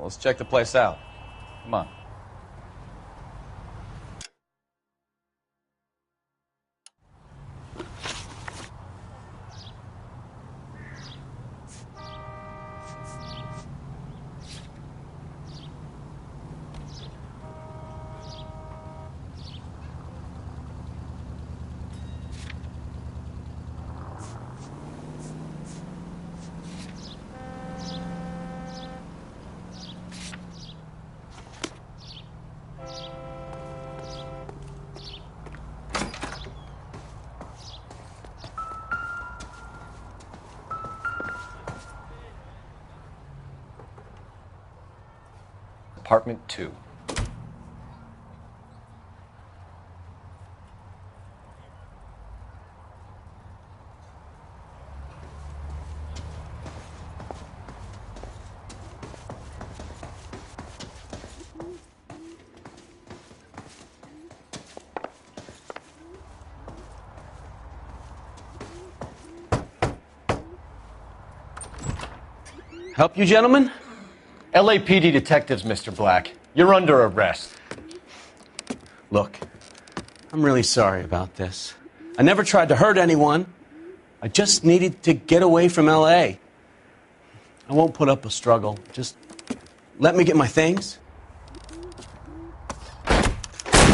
Well, let's check the place out. Come on. Apartment 2. Help you, gentlemen? LAPD detectives, Mr. Black. You're under arrest. Look, I'm really sorry about this. I never tried to hurt anyone. I just needed to get away from L.A. I won't put up a struggle. Just let me get my things.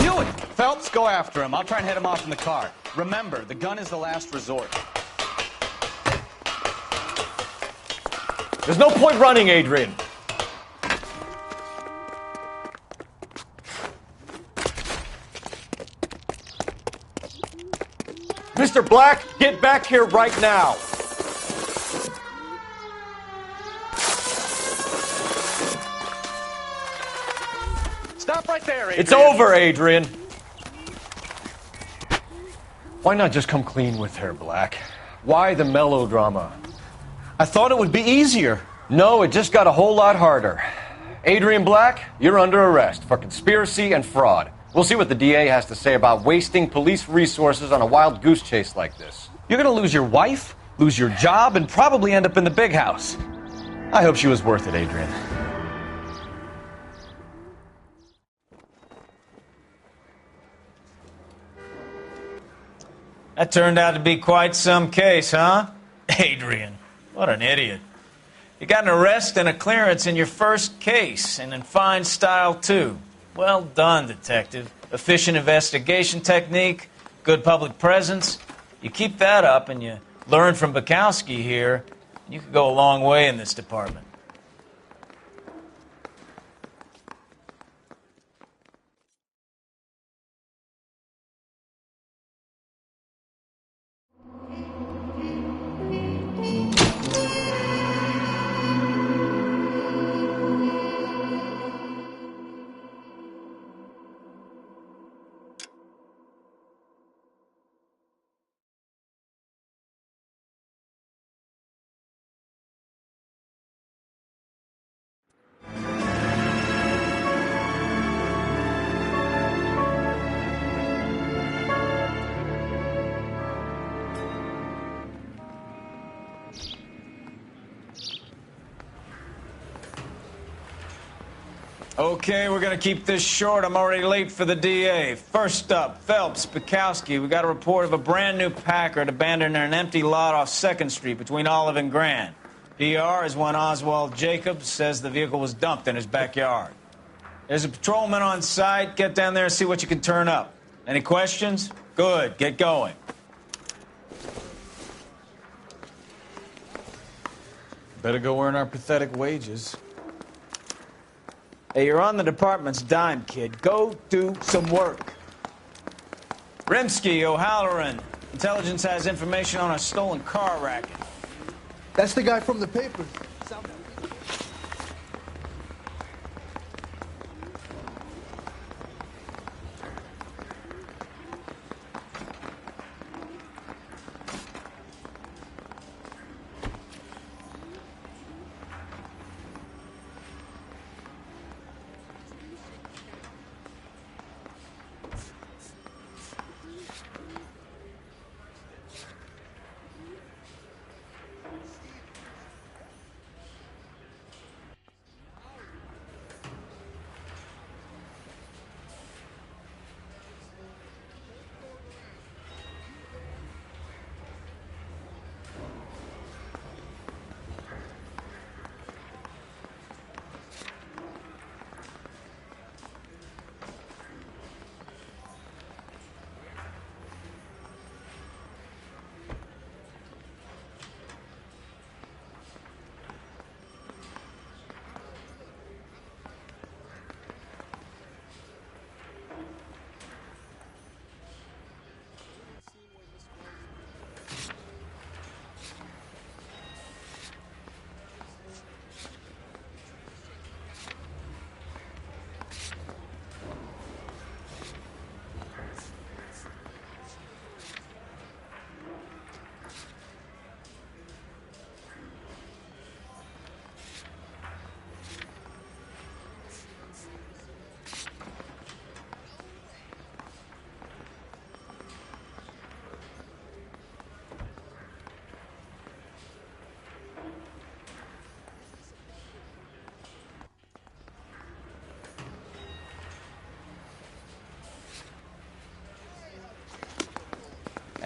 Knew it! Phelps, go after him. I'll try and head him off in the car. Remember, the gun is the last resort. There's no point running, Adrian. Mr. Black, get back here right now. Stop right there, Adrian. It's over, Adrian. Why not just come clean with her, Black? Why the melodrama? I thought it would be easier. No, it just got a whole lot harder. Adrian Black, you're under arrest for conspiracy and fraud. We'll see what the DA has to say about wasting police resources on a wild goose chase like this. You're gonna lose your wife, lose your job, and probably end up in the big house. I hope she was worth it, Adrian. That turned out to be quite some case, huh? Adrian, what an idiot. You got an arrest and a clearance in your first case, and in fine style, too. Well done, detective. Efficient investigation technique, good public presence. You keep that up and you learn from Bukowski here, you could go a long way in this department. Okay, we're going to keep this short. I'm already late for the DA. First up, Phelps, Bukowski. We got a report of a brand new Packard abandoned in an empty lot off 2nd Street between Olive and Grand. PR is one Oswald Jacobs says the vehicle was dumped in his backyard. There's a patrolman on site. Get down there and see what you can turn up. Any questions? Good. Get going. Better go earn our pathetic wages. Hey, you're on the department's dime, kid. Go do some work. Rimsky, O'Halloran. Intelligence has information on a stolen car racket. That's the guy from the paper.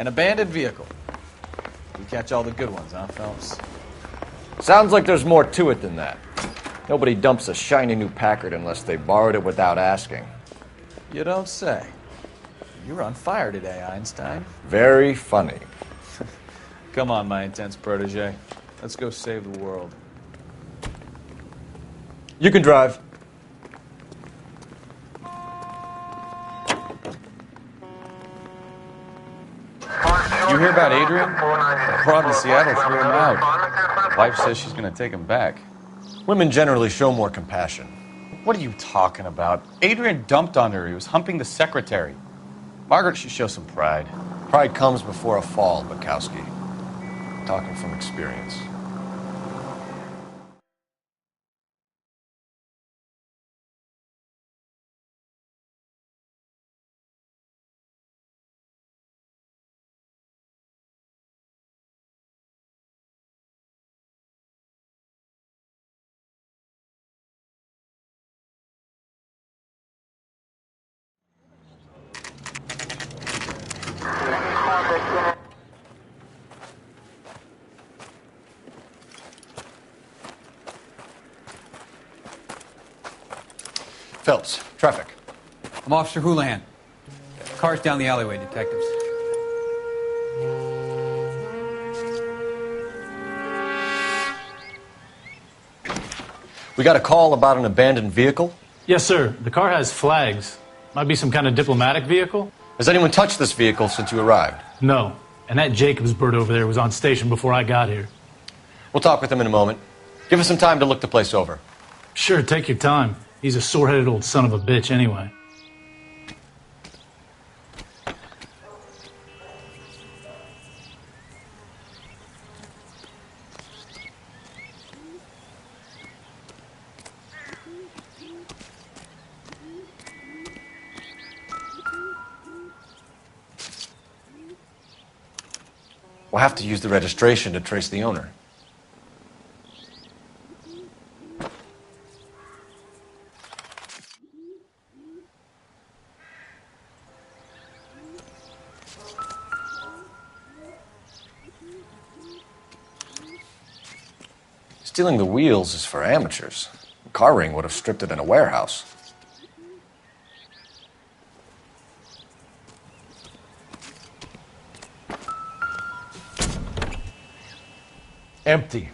An abandoned vehicle. We catch all the good ones, huh, Phelps? Sounds like there's more to it than that. Nobody dumps a shiny new Packard unless they borrowed it without asking. You don't say. You're on fire today, Einstein. Very funny. Come on, my intense protege. Let's go save the world. You can drive. You hear about Adrian? The broad in Seattle threw him out. Wife says she's gonna take him back. Women generally show more compassion. What are you talking about? Adrian dumped on her. He was humping the secretary. Margaret should show some pride. Pride comes before a fall, Bukowski. Talking from experience. Phelps, traffic. I'm Officer Houlihan. Car's down the alleyway, detectives. We got a call about an abandoned vehicle. Yes, sir. The car has flags. Might be some kind of diplomatic vehicle? Has anyone touched this vehicle since you arrived? No. And that Jacobs bird over there was on station before I got here. We'll talk with him in a moment. Give us some time to look the place over. Sure, take your time. He's a sore-headed old son of a bitch anyway. We'll have to use the registration to trace the owner. Stealing the wheels is for amateurs. The car ring would have stripped it in a warehouse. Empty.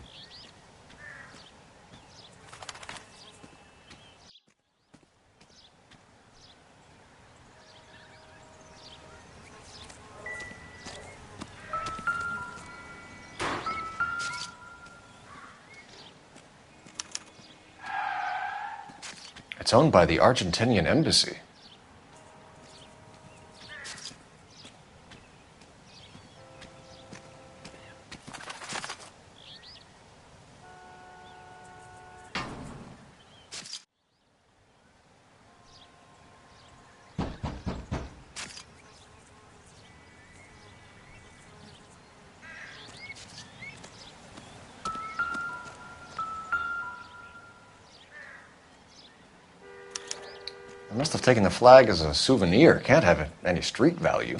It's owned by the Argentinian embassy. I must have taken the flag as a souvenir. Can't have any street value.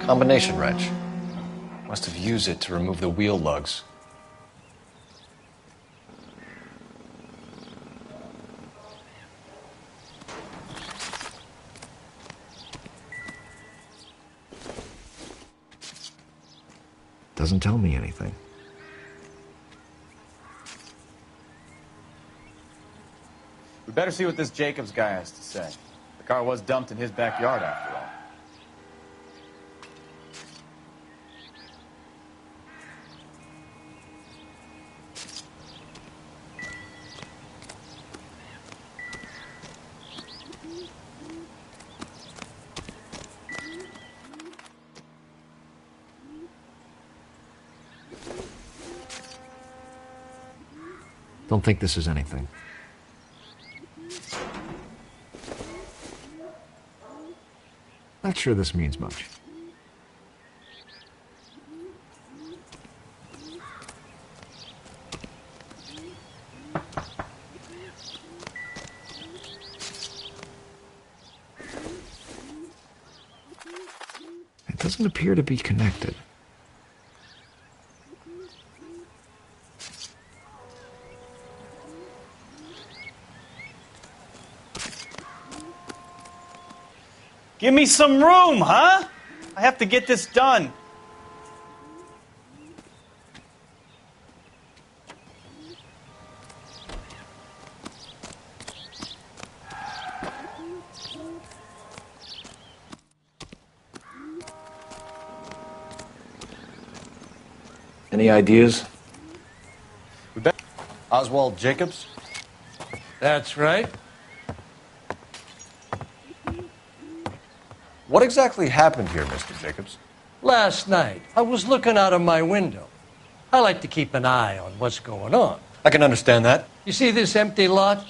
Combination wrench. Must have used it to remove the wheel lugs. Doesn't tell me anything. We better see what this Jacobs guy has to say. The car was dumped in his backyard, after all. Don't think this is anything. Not sure this means much. It doesn't appear to be connected. Give me some room, huh? I have to get this done. Any ideas? Oswald Jacobs? That's right. What exactly happened here, Mr. Jacobs? Last night, I was looking out of my window. I like to keep an eye on what's going on. I can understand that. You see this empty lot?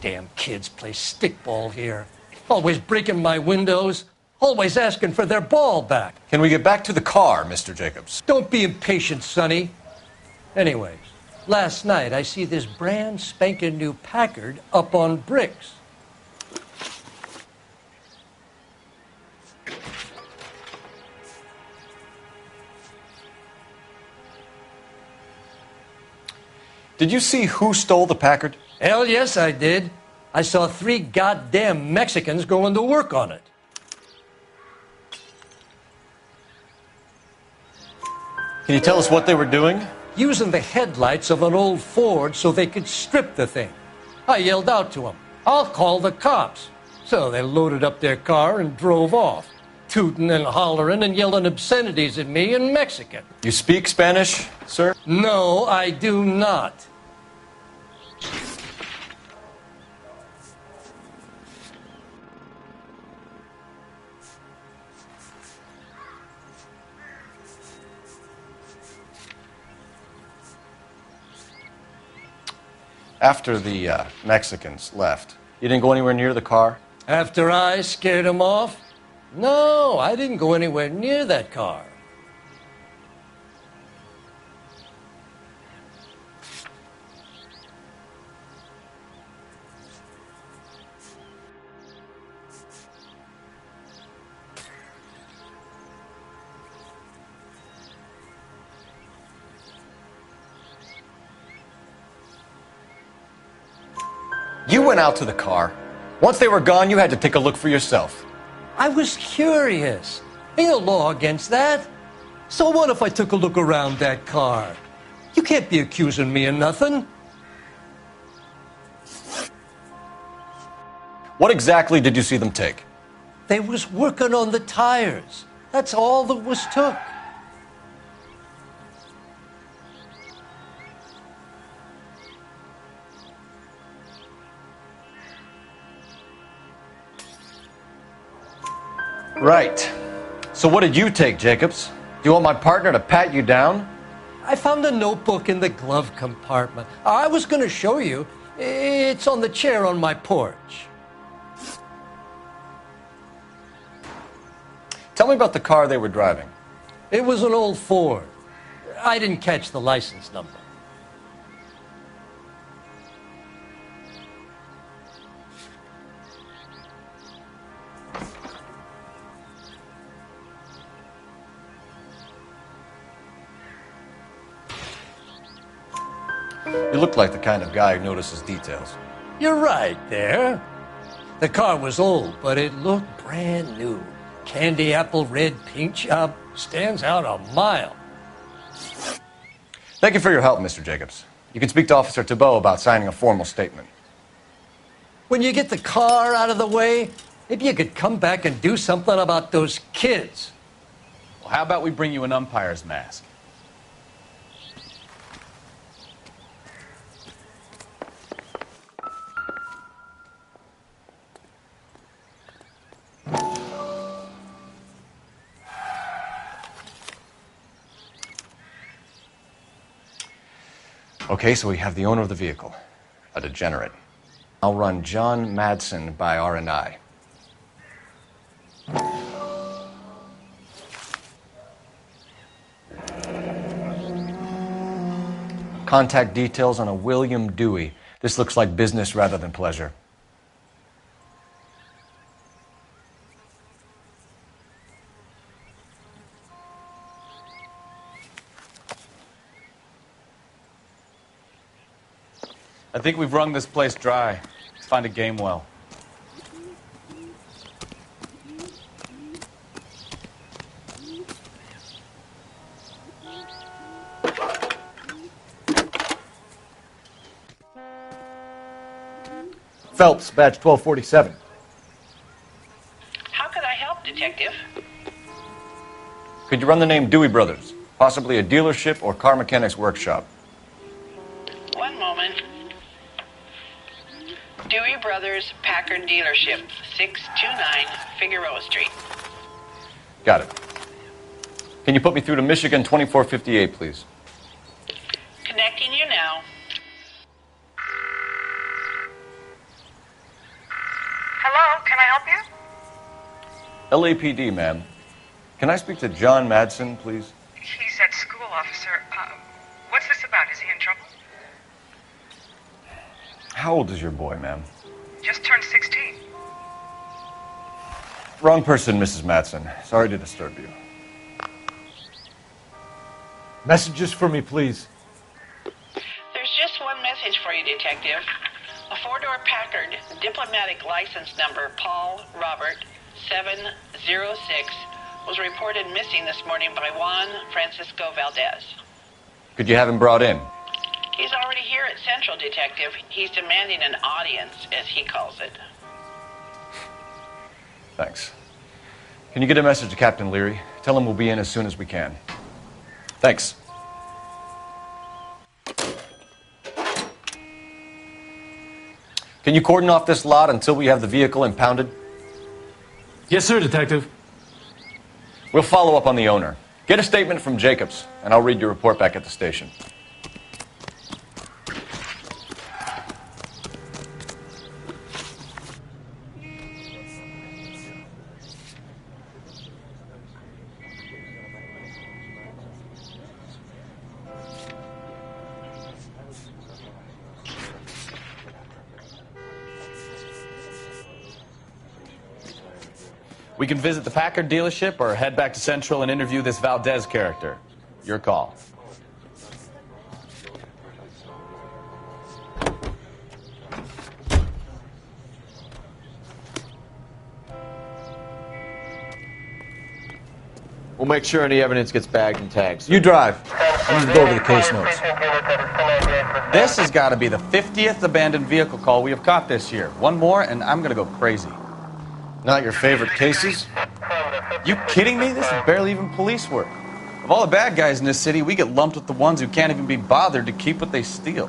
Damn kids play stickball here. Always breaking my windows. Always asking for their ball back. Can we get back to the car, Mr. Jacobs? Don't be impatient, Sonny. Anyways, last night I see this brand spanking new Packard up on bricks. Did you see who stole the Packard? Hell yes, I did. I saw 3 goddamn Mexicans going to work on it. Can you tell us what they were doing? Using the headlights of an old Ford so they could strip the thing. I yelled out to them, "I'll call the cops." So they loaded up their car and drove off, tooting and hollering and yelling obscenities at me in Mexican. You speak Spanish, sir? No, I do not. After the Mexicans left, you didn't go anywhere near the car? After I scared them off? No, I didn't go anywhere near that car. You went out to the car. Once they were gone, you had to take a look for yourself. I was curious. Ain't no law against that. So what if I took a look around that car? You can't be accusing me of nothing. What exactly did you see them take? They was working on the tires. That's all that was took. Right. So what did you take, Jacobs? Do you want my partner to pat you down? I found a notebook in the glove compartment. I was going to show you. It's on the chair on my porch. Tell me about the car they were driving. It was an old Ford. I didn't catch the license number. You look like the kind of guy who notices details. You're right there. The car was old, but it looked brand new. Candy apple red paint job stands out a mile. Thank you for your help, Mr. Jacobs. You can speak to Officer Thibault about signing a formal statement. When you get the car out of the way, maybe you could come back and do something about those kids. Well, how about we bring you an umpire's mask? Okay, so we have the owner of the vehicle, a degenerate. I'll run John Madsen by R&I. Contact details on a William Dewey. This looks like business rather than pleasure. I think we've wrung this place dry. Let's find a game well. Phelps, badge 1247. How can I help, Detective? Could you run the name Dewey Brothers? Possibly a dealership or car mechanics workshop. One moment. Dewey Brothers Packard Dealership, 629 Figueroa Street. Got it. Can you put me through to Michigan 2458, please? Connecting you now. Hello, can I help you? LAPD, ma'am. Can I speak to John Madsen, please? He's at school, officer. What's this about? Is he in trouble? How old is your boy, ma'am? Just turned 16. Wrong person, Mrs. Madsen. Sorry to disturb you. Messages for me, please. There's just one message for you, Detective. A four-door Packard, diplomatic license number Paul Robert 706, was reported missing this morning by Juan Francisco Valdez. Could you have him brought in? He's already here at Central, Detective. He's demanding an audience, as he calls it. Thanks. Can you get a message to Captain Leary? Tell him we'll be in as soon as we can. Thanks. Can you cordon off this lot until we have the vehicle impounded? Yes, sir, Detective. We'll follow up on the owner. Get a statement from Jacobs, and I'll read your report back at the station. We can visit the Packard dealership or head back to Central and interview this Valdez character. Your call. We'll make sure any evidence gets bagged and tagged. You drive. I need to go over the case notes. This has got to be the 50th abandoned vehicle call we have caught this year. One more, and I'm going to go crazy. Not your favorite cases? You kidding me? This is barely even police work. Of all the bad guys in this city, we get lumped with the ones who can't even be bothered to keep what they steal.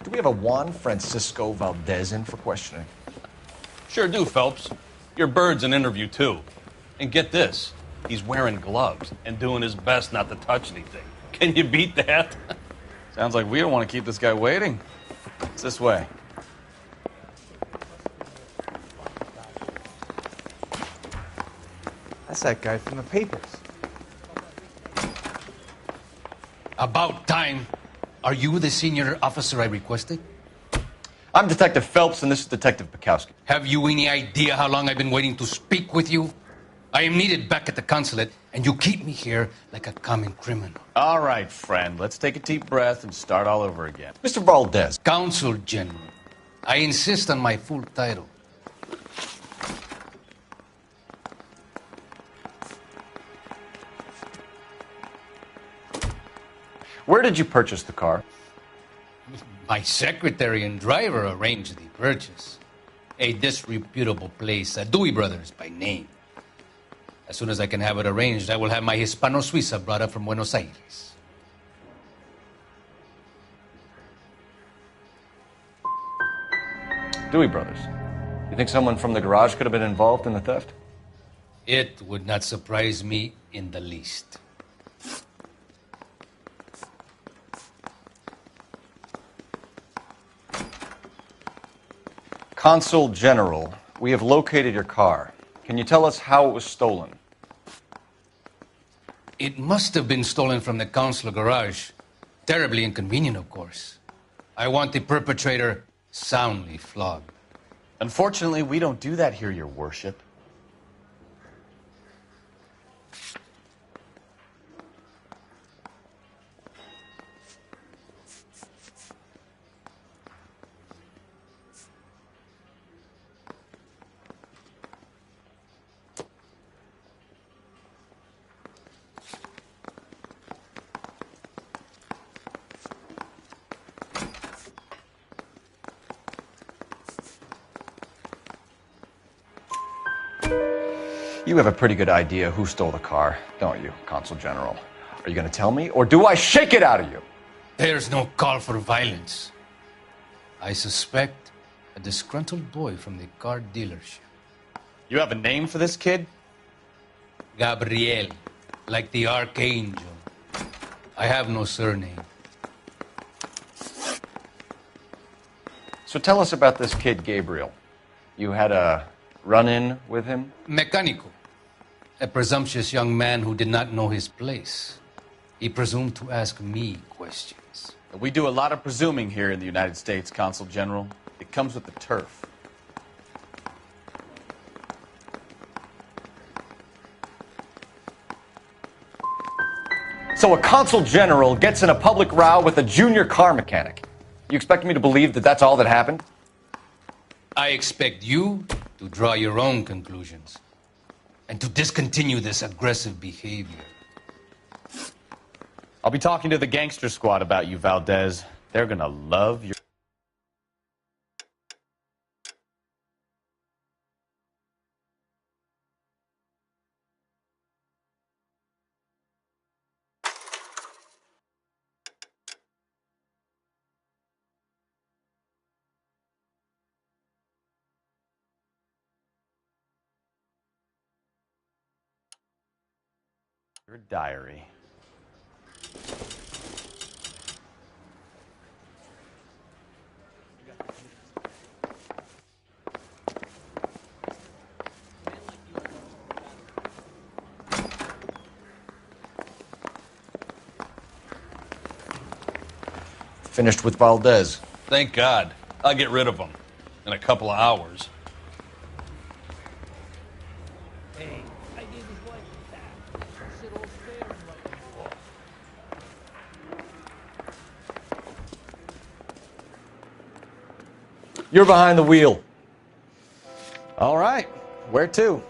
Do we have a Juan Francisco Valdez in for questioning? Sure do, Phelps. Your bird's an interview, too. And get this, he's wearing gloves and doing his best not to touch anything. Can you beat that? Sounds like we don't want to keep this guy waiting. It's this way. That's that guy from the papers. About time. Are you the senior officer I requested? I'm Detective Phelps, and this is Detective Bukowski. Have you any idea how long I've been waiting to speak with you? I am needed back at the consulate, and you keep me here like a common criminal. All right, friend. Let's take a deep breath and start all over again. Mr. Valdez. Consul General. I insist on my full title. Where did you purchase the car? My secretary and driver arranged the purchase. A disreputable place, Dewey Brothers by name. As soon as I can have it arranged, I will have my Hispano Suiza brought up from Buenos Aires. Dewey Brothers. You think someone from the garage could have been involved in the theft? It would not surprise me in the least. Consul General, we have located your car. Can you tell us how it was stolen? It must have been stolen from the consular garage. Terribly inconvenient, of course. I want the perpetrator soundly flogged. Unfortunately, we don't do that here, Your Worship. You have a pretty good idea who stole the car, don't you, Consul General? Are you going to tell me, or do I shake it out of you? There's no call for violence. I suspect a disgruntled boy from the car dealership. You have a name for this kid? Gabriel, like the archangel. I have no surname. So tell us about this kid, Gabriel. You had a run-in with him? Mecánico. A presumptuous young man who did not know his place. He presumed to ask me questions. We do a lot of presuming here in the United States, Consul General. It comes with the turf. So a Consul General gets in a public row with a junior car mechanic. You expect me to believe that that's all that happened? I expect you to draw your own conclusions and to discontinue this aggressive behavior. I'll be talking to the gangster squad about you, Valdez. They're gonna love your... your diary. Finished with Valdez. Thank God. I'll get rid of him in a couple of hours. You're behind the wheel. All right. Where to?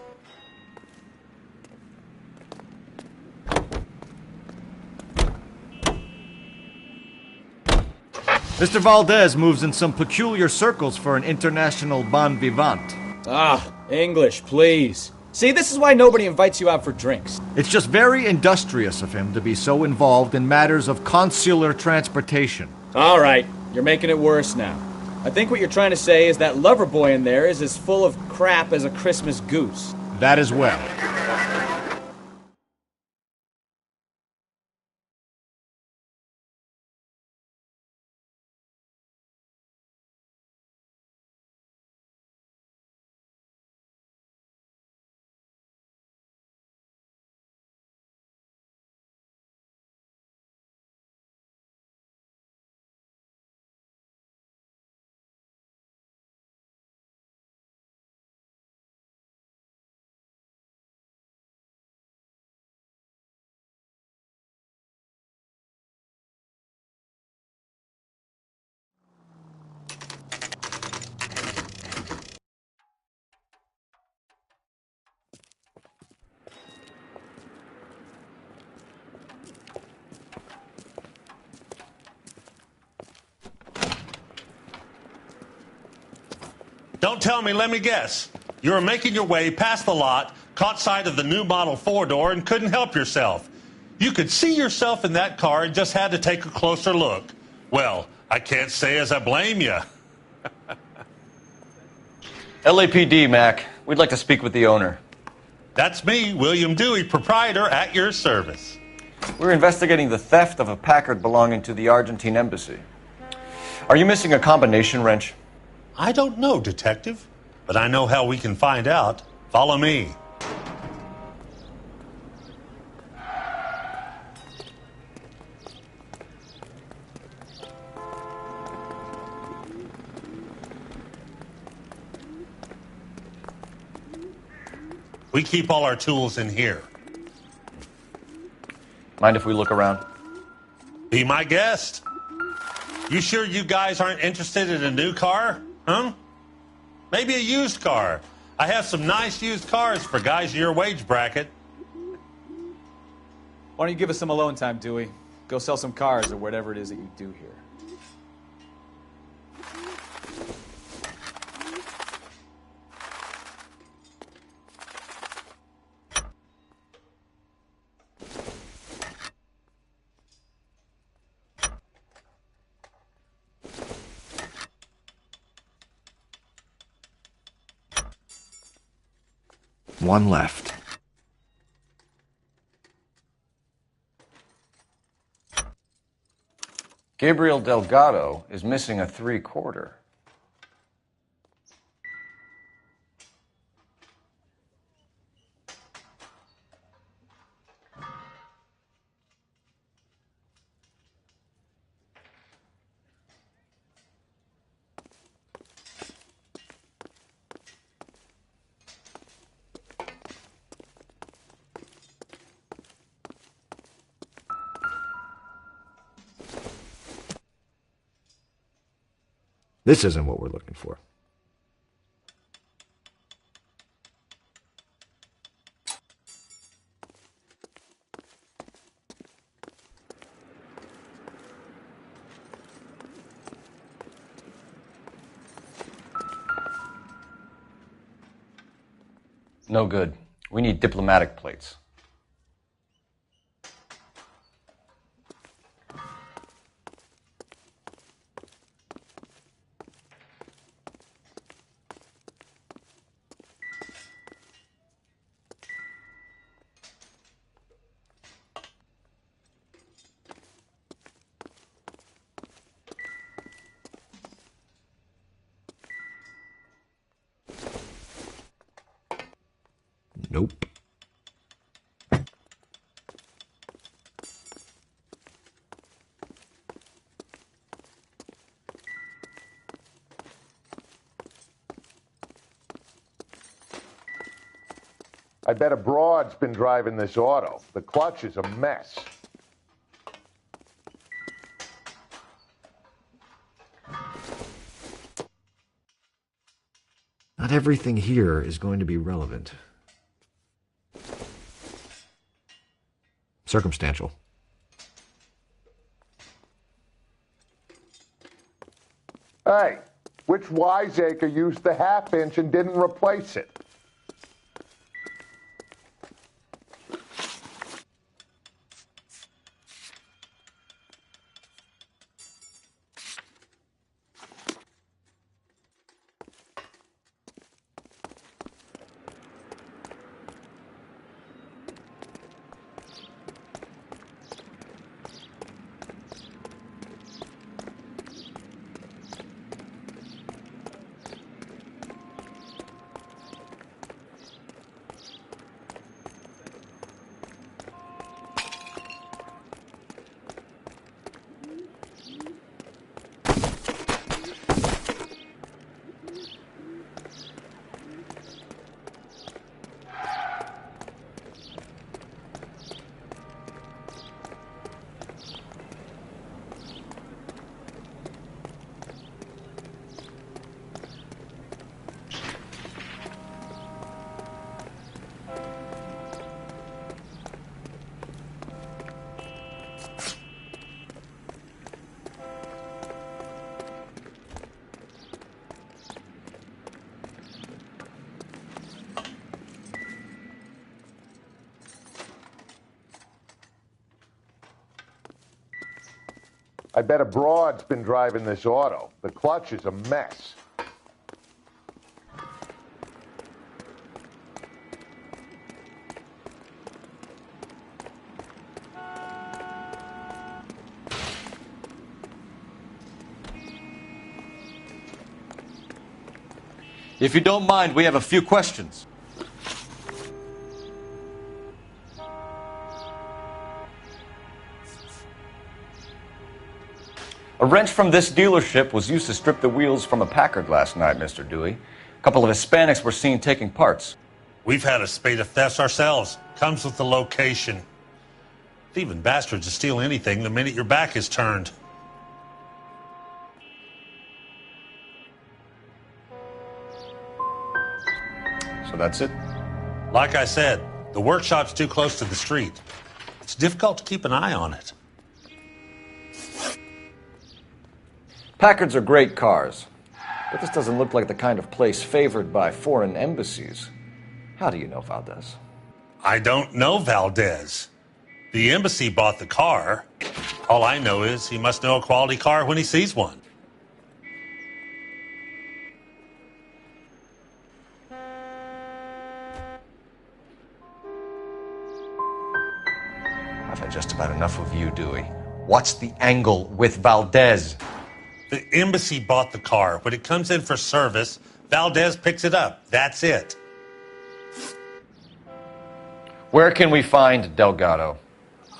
Mr. Valdez moves in some peculiar circles for an international bon vivant. Ah, English, please. See, this is why nobody invites you out for drinks. It's just very industrious of him to be so involved in matters of consular transportation. All right, you're making it worse now. I think what you're trying to say is that lover boy in there is as full of crap as a Christmas goose. That as well. Don't tell me, let me guess. You're making your way past the lot, caught sight of the new model four-door and couldn't help yourself. You could see yourself in that car and just had to take a closer look. Well, I can't say as I blame you. LAPD, Mac. We'd like to speak with the owner. That's me, William Dewey, proprietor, at your service. We're investigating the theft of a Packard belonging to the Argentine embassy. Are you missing a combination wrench? I don't know, Detective, but I know how we can find out. Follow me. We keep all our tools in here. Mind if we look around? Be my guest. You sure you guys aren't interested in a new car? Huh? Maybe a used car. I have some nice used cars for guys in your wage bracket. Why don't you give us some alone time, Dewey? Go sell some cars or whatever it is that you do here. One left. Gabriel Delgado is missing a 3/4. This isn't what we're looking for. No good. We need diplomatic plates. Nope. I bet a broad's been driving this auto. The clutch is a mess. Not everything here is going to be relevant. Circumstantial. Hey, which wiseacre used the half-inch and didn't replace it? I bet a broad's been driving this auto. The clutch is a mess. If you don't mind, we have a few questions. A wrench from this dealership was used to strip the wheels from a Packard last night, Mr. Dewey. A couple of Hispanics were seen taking parts. We've had a spate of thefts ourselves. Comes with the location. Thieving bastards will steal anything the minute your back is turned. So that's it? Like I said, the workshop's too close to the street. It's difficult to keep an eye on it. Packards are great cars, but this doesn't look like the kind of place favored by foreign embassies. How do you know Valdez? I don't know Valdez. The embassy bought the car. All I know is he must know a quality car when he sees one. I've had just about enough of you, Dewey. What's the angle with Valdez? The embassy bought the car. When it comes in for service, Valdez picks it up. That's it. Where can we find Delgado?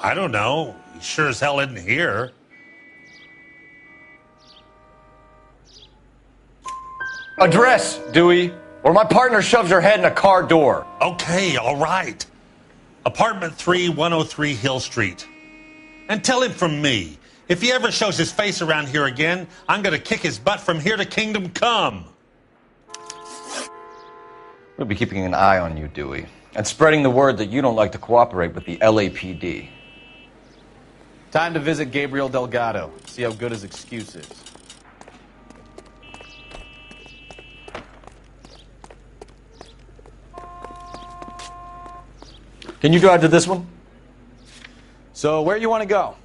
I don't know. He sure as hell isn't here. Address, Dewey, or my partner shoves her head in a car door. Okay, all right. Apartment 3, 103 Hill Street. And tell him from me, if he ever shows his face around here again, I'm going to kick his butt from here to Kingdom Come. We'll be keeping an eye on you, Dewey, and spreading the word that you don't like to cooperate with the LAPD. Time to visit Gabriel Delgado, see how good his excuse is. Can you drive to this one? So, where you want to go?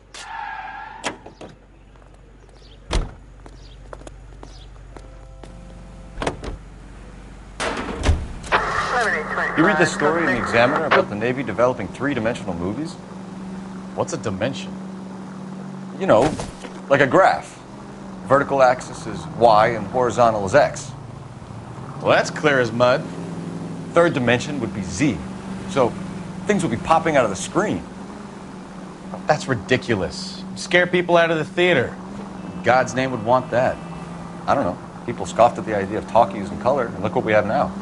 You read this story in the Examiner about the Navy developing three-dimensional movies? What's a dimension? You know, like a graph. Vertical axis is Y and horizontal is X. Well, that's clear as mud. Third dimension would be Z. So things would be popping out of the screen. That's ridiculous. Scare people out of the theater. God's name would want that. I don't know. People scoffed at the idea of talkies in color, and look what we have now.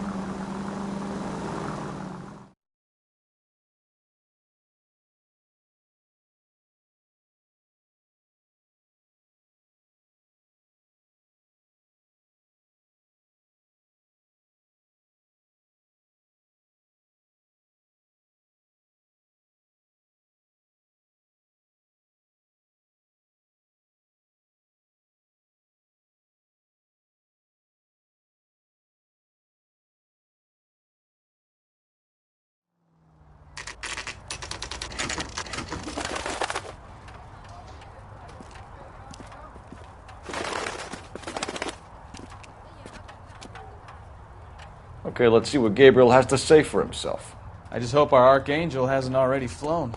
Okay, let's see what Gabriel has to say for himself. I just hope our archangel hasn't already flown.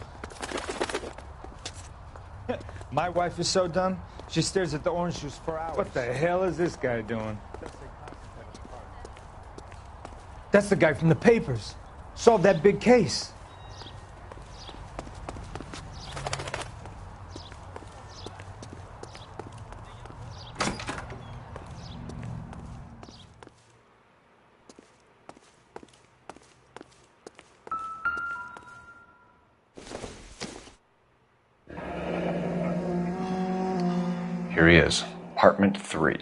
My wife is so dumb, she stares at the orange juice for hours. What the hell is this guy doing? That's the guy from the papers. Solved that big case. Here he is, apartment 3.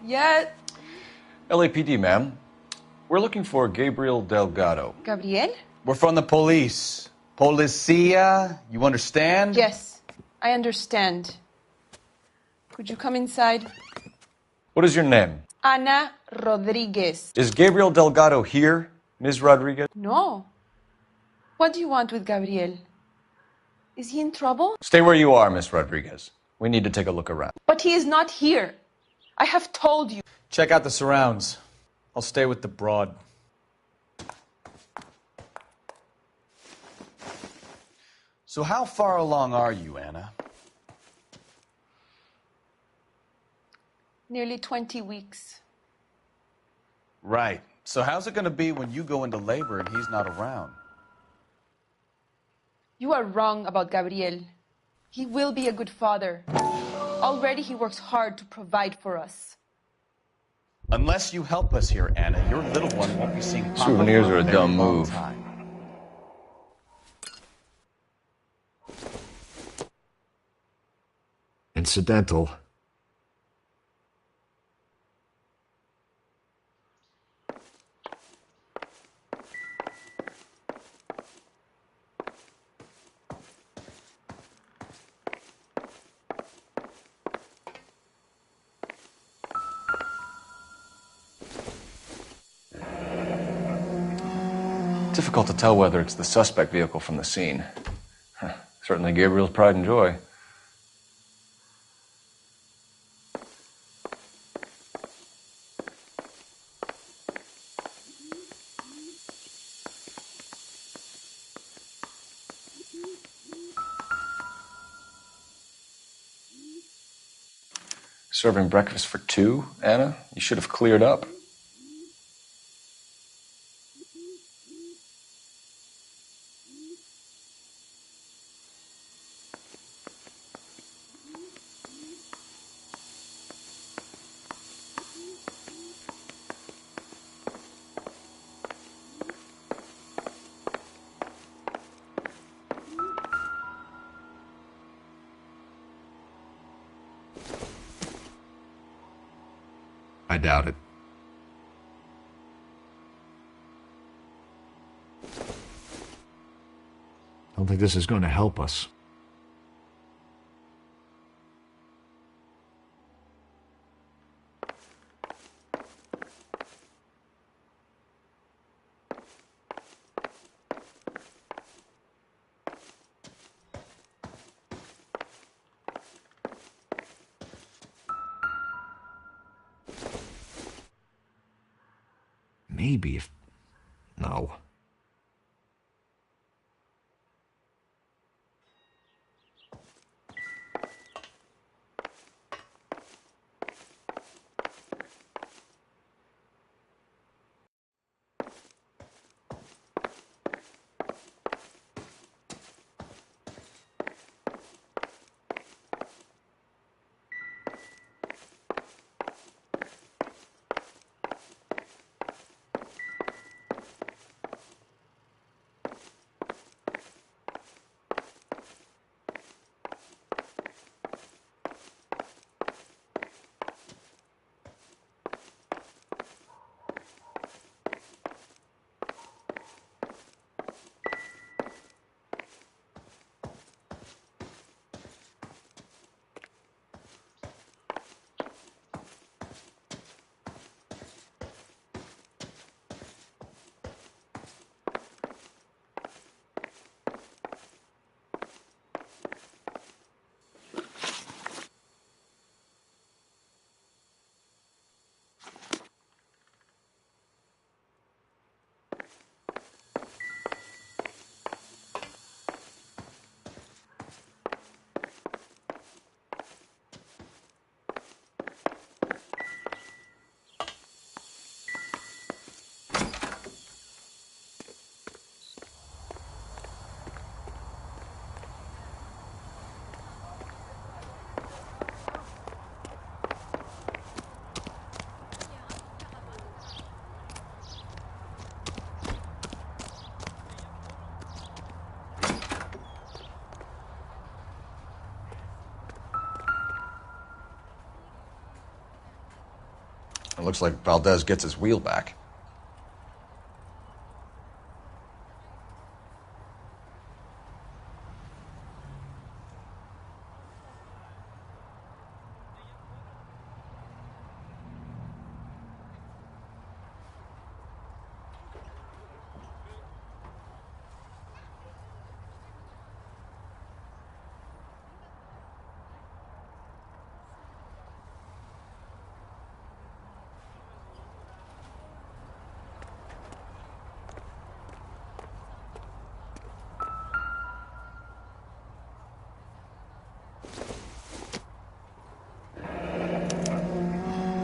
Yeah. LAPD, ma'am. We're looking for Gabriel Delgado. Gabriel? We're from the police. Policia, you understand? Yes, I understand. Could you come inside? What is your name? Ana Rodriguez. Is Gabriel Delgado here, Ms. Rodriguez? No. What do you want with Gabriel? Is he in trouble? Stay where you are, Miss Rodriguez. We need to take a look around. But he is not here. I have told you. Check out the surrounds. I'll stay with the broad. So how far along are you, Anna? Nearly 20 weeks. Right. So how's it going to be when you go into labor and he's not around? You are wrong about Gabriel. He will be a good father. Already he works hard to provide for us. Unless you help us here, Anna, your little one won't be seeing Papa Souvenirs for are a very dumb long move. time. Incidental. Difficult to tell whether it's the suspect vehicle from the scene. Certainly Gabriel's pride and joy. Serving breakfast for two, Anna? You should have cleared up. I doubt it. I don't think this is going to help us. Maybe if... No. It looks like Valdez gets his wheel back.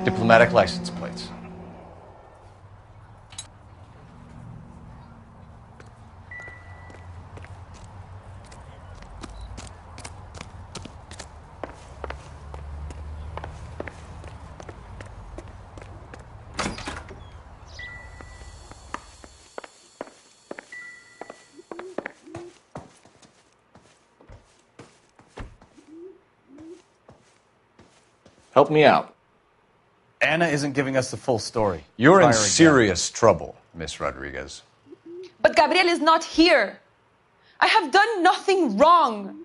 Diplomatic license plates. Help me out. Anna isn't giving us the full story. You're Try in her again. serious trouble, Miss Rodriguez. But Gabriel is not here. I have done nothing wrong.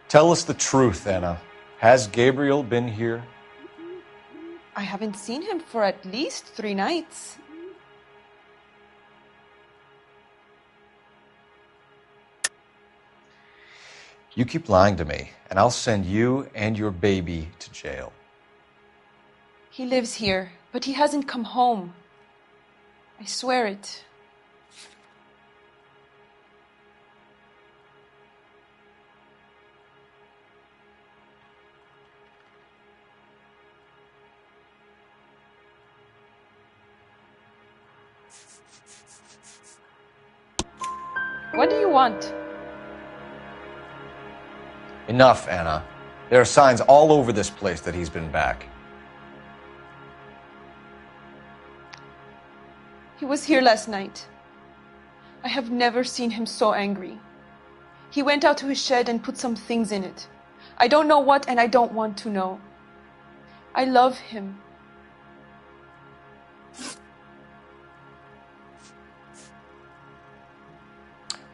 Tell us the truth, Anna. Has Gabriel been here? I haven't seen him for at least 3 nights. You keep lying to me, and I'll send you and your baby to jail. He lives here, but he hasn't come home. I swear it. What do you want? Enough, Anna. There are signs all over this place that he's been back. He was here last night. I have never seen him so angry. He went out to his shed and put some things in it. I don't know what, and I don't want to know. I love him.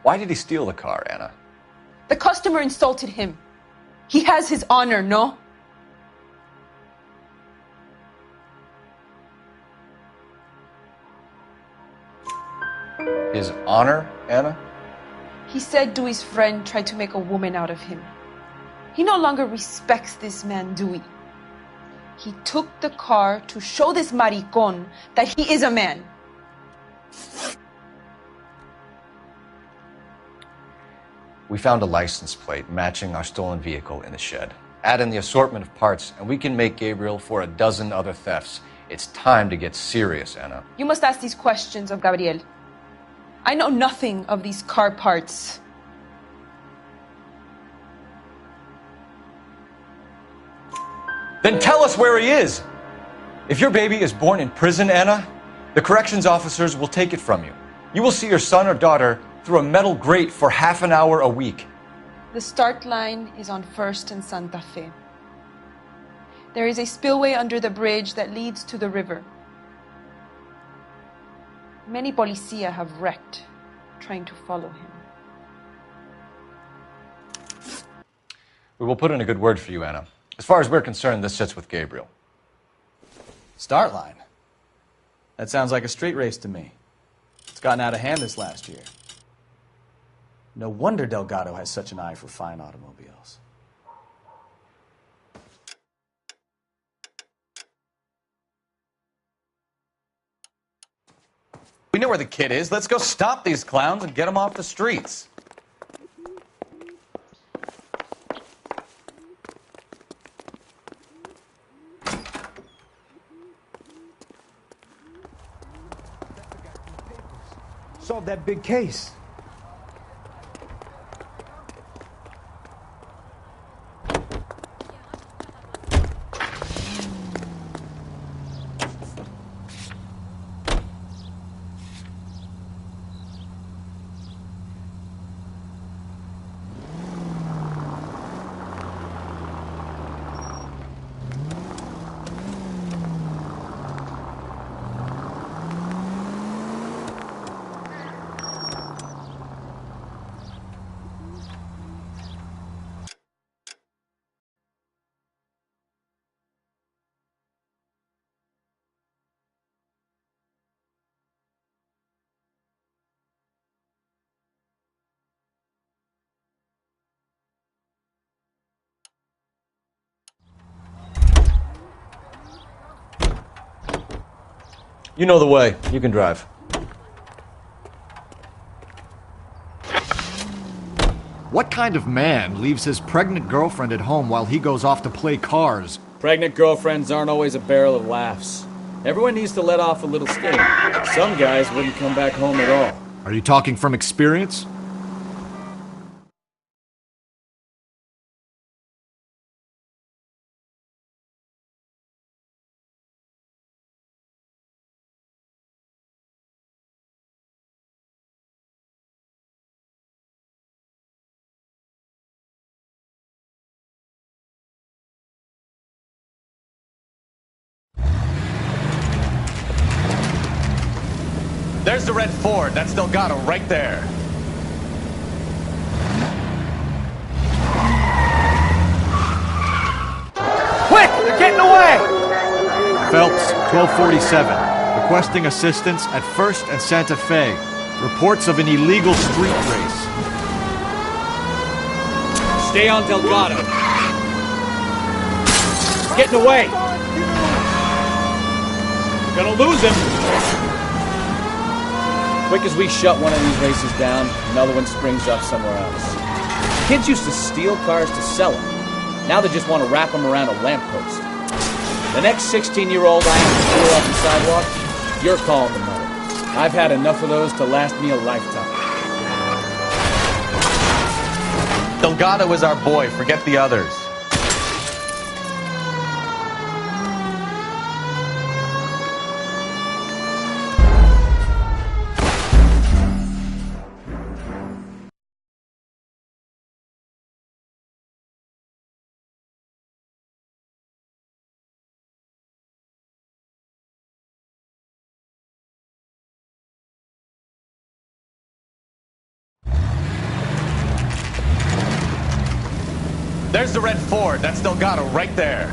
Why did he steal the car, Anna? The customer insulted him. He has his honor, no? His honor, Anna? He said Dewey's friend tried to make a woman out of him. He no longer respects this man, Dewey. He took the car to show this maricón that he is a man. We found a license plate matching our stolen vehicle in the shed. Add in the assortment of parts, and we can make Gabriel for a dozen other thefts. It's time to get serious, Anna. You must ask these questions of Gabriel. I know nothing of these car parts. Then tell us where he is! If your baby is born in prison, Anna, the corrections officers will take it from you. You will see your son or daughter through a metal grate for half an hour a week. The start line is on 1st and Santa Fe. There is a spillway under the bridge that leads to the river. Many policia have wrecked trying to follow him. We will put in a good word for you, Anna. As far as we're concerned, this sits with Gabriel. Start line? That sounds like a street race to me. It's gotten out of hand this last year. No wonder Delgado has such an eye for fine automobiles. We know where the kid is. Let's go stop these clowns and get them off the streets. Solve that big case. You know the way. You can drive. What kind of man leaves his pregnant girlfriend at home while he goes off to play cars? Pregnant girlfriends aren't always a barrel of laughs. Everyone needs to let off a little steam. Some guys wouldn't come back home at all. Are you talking from experience? There's the red Ford. That's Delgado right there. Quick! They're getting away! Phelps, 1247. Requesting assistance at 1st and Santa Fe. Reports of an illegal street race. Stay on Delgado. Getting away! You're gonna lose him! Quick as we shut one of these races down, another one springs up somewhere else. Kids used to steal cars to sell them. Now they just want to wrap them around a lamppost. The next 16-year-old I have to steal off the sidewalk, you're calling the mother. I've had enough of those to last me a lifetime. Delgado is our boy. Forget the others. There's the red Ford. That's Delgado right there.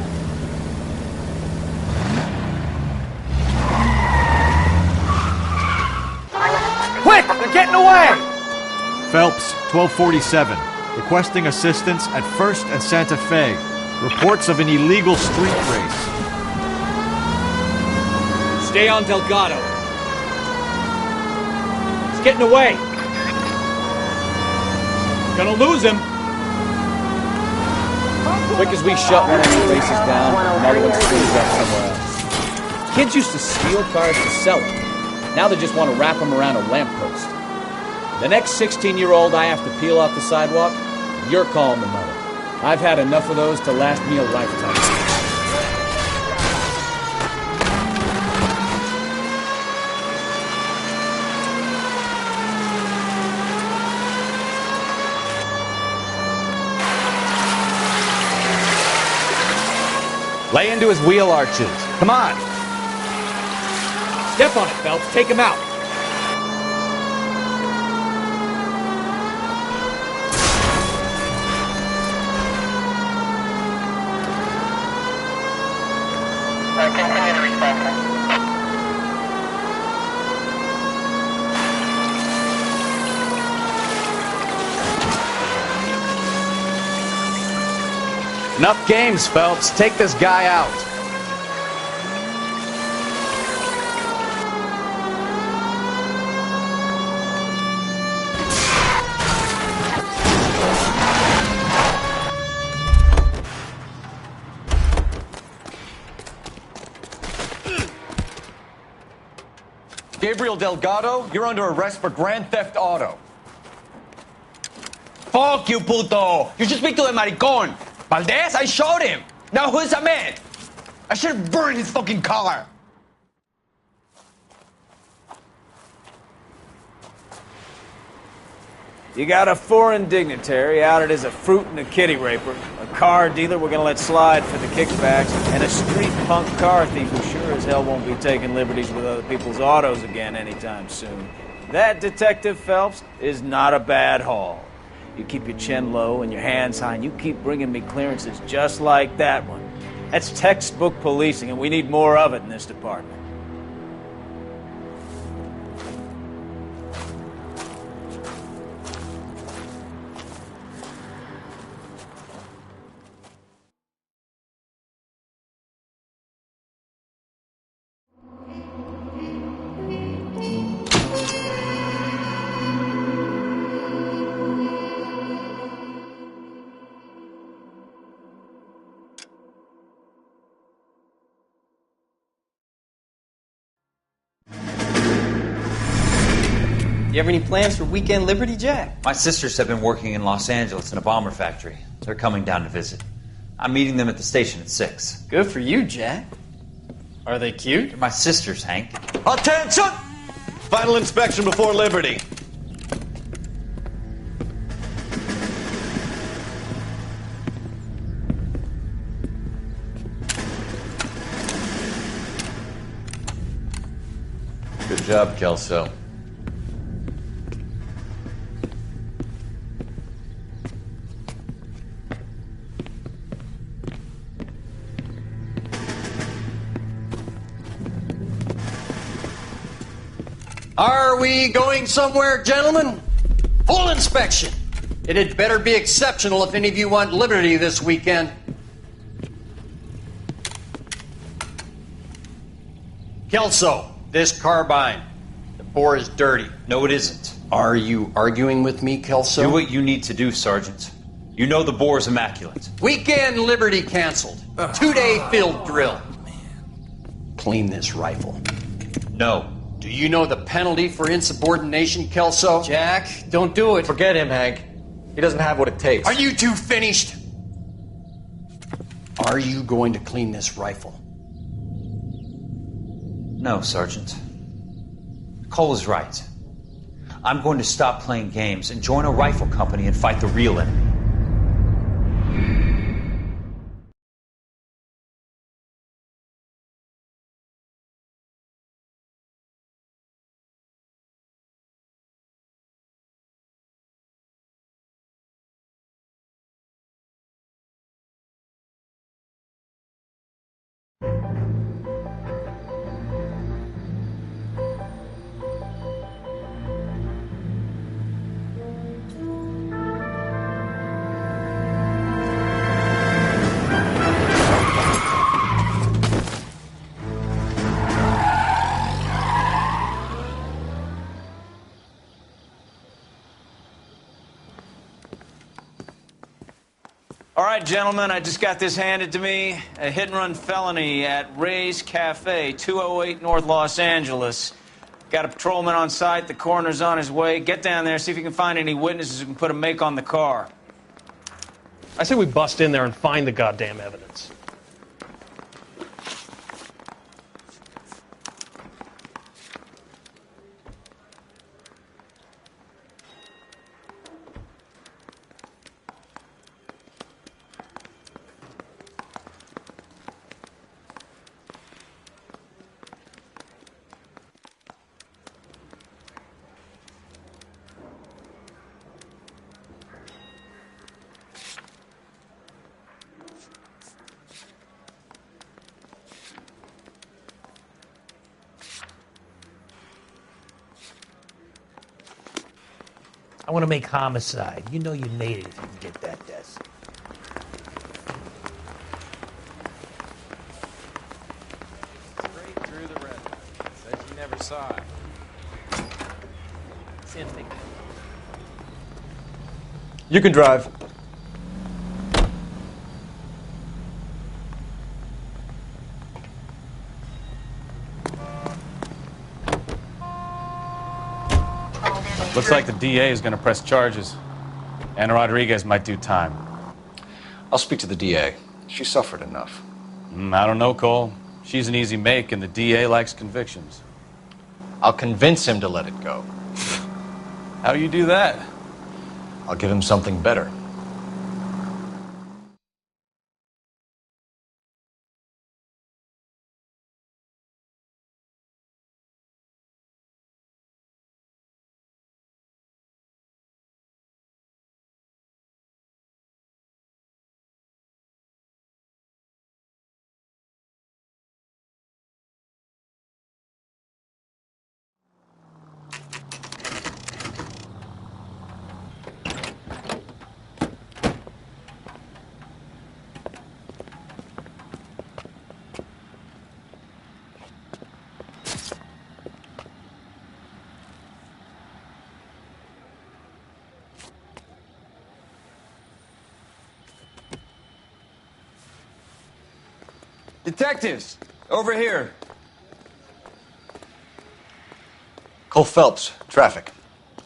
Quick! They're getting away! Phelps, 1247. Requesting assistance at 1st and Santa Fe. Reports of an illegal street race. Stay on Delgado. He's getting away. Gonna lose him. Quick as we shut one of these races down, another one springs up somewhere else. Kids used to steal cars to sell them. Now they just want to wrap them around a lamppost. The next 16-year-old I have to peel off the sidewalk, you're calling the mother. I've had enough of those to last me a lifetime. Lay into his wheel arches. Come on. Step on it, Phelps. Take him out. Continue to respond. Enough games, Phelps. Take this guy out. Gabriel Delgado, you're under arrest for Grand Theft Auto. Fuck you, puto! You should speak to the maricon! Valdez, I showed him! Now who's the man? I should have burned his fucking car! You got a foreign dignitary outed as a fruit and a kitty raper, a car dealer we're gonna let slide for the kickbacks, and a street punk car thief who sure as hell won't be taking liberties with other people's autos again anytime soon. That, Detective Phelps, is not a bad haul. You keep your chin low and your hands high, and you keep bringing me clearances just like that one. That's textbook policing, and we need more of it in this department. You have any plans for Weekend Liberty, Jack? My sisters have been working in Los Angeles in a bomber factory. They're coming down to visit. I'm meeting them at the station at 6. Good for you, Jack. Are they cute? They're my sisters, Hank. Attention! Final inspection before Liberty. Good job, Kelso. Are we going somewhere, gentlemen? Full inspection. It had better be exceptional if any of you want liberty this weekend. Kelso, this carbine. The bore is dirty. No, it isn't. Are you arguing with me, Kelso? Do what you need to do, Sergeant. You know the bore is immaculate. Weekend liberty canceled. 2-day field drill. Clean this rifle. No. Do you know the penalty for insubordination, Kelso? Jack, don't do it. Forget him, Hank. He doesn't have what it takes. Are you two finished? Are you going to clean this rifle? No, Sergeant. Cole is right. I'm going to stop playing games and join a rifle company and fight the real enemy. All right, gentlemen, I just got this handed to me. A hit-and-run felony at Ray's Cafe, 208 North Los Angeles. Got a patrolman on site. The coroner's on his way. Get down there, see if you can find any witnesses who can put a make on the car. I say we bust in there and find the goddamn evidence. I want to make homicide. You know you made it if you can get that desk. Straight through the red light. Says you never saw it. Same thing. You can drive. Looks like the DA is going to press charges. Anna Rodriguez might do time. I'll speak to the DA. She suffered enough. I don't know, Cole. She's an easy make, and the DA likes convictions. I'll convince him to let it go. How do you do that? I'll give him something better. Detectives, over here. Cole Phelps, traffic.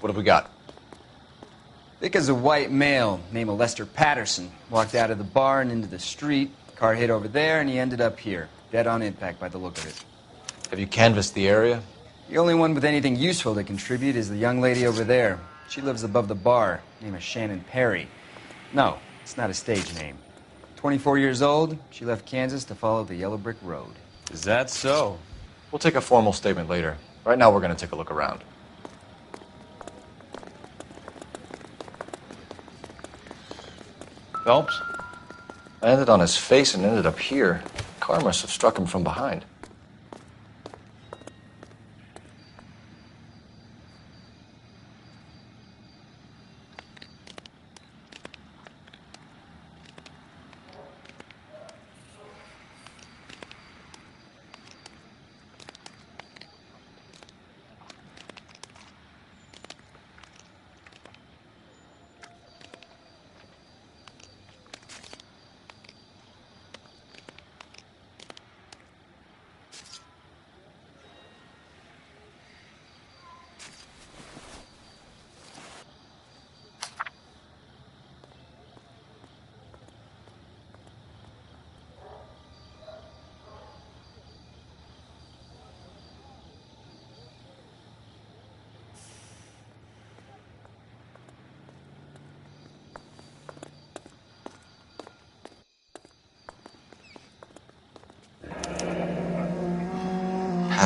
What have we got? Vic is a white male named Lester Patterson. Walked out of the bar and into the street. Car hit over there, and he ended up here. Dead on impact by the look of it. Have you canvassed the area? The only one with anything useful to contribute is the young lady over there. She lives above the bar. Name is Shannon Perry. No, it's not a stage name. 24 years old, she left Kansas to follow the Yellow Brick Road. Is that so? We'll take a formal statement later. Right now, we're going to take a look around. Phelps? I landed on his face and ended up here. The car must have struck him from behind.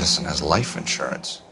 Patterson has life insurance.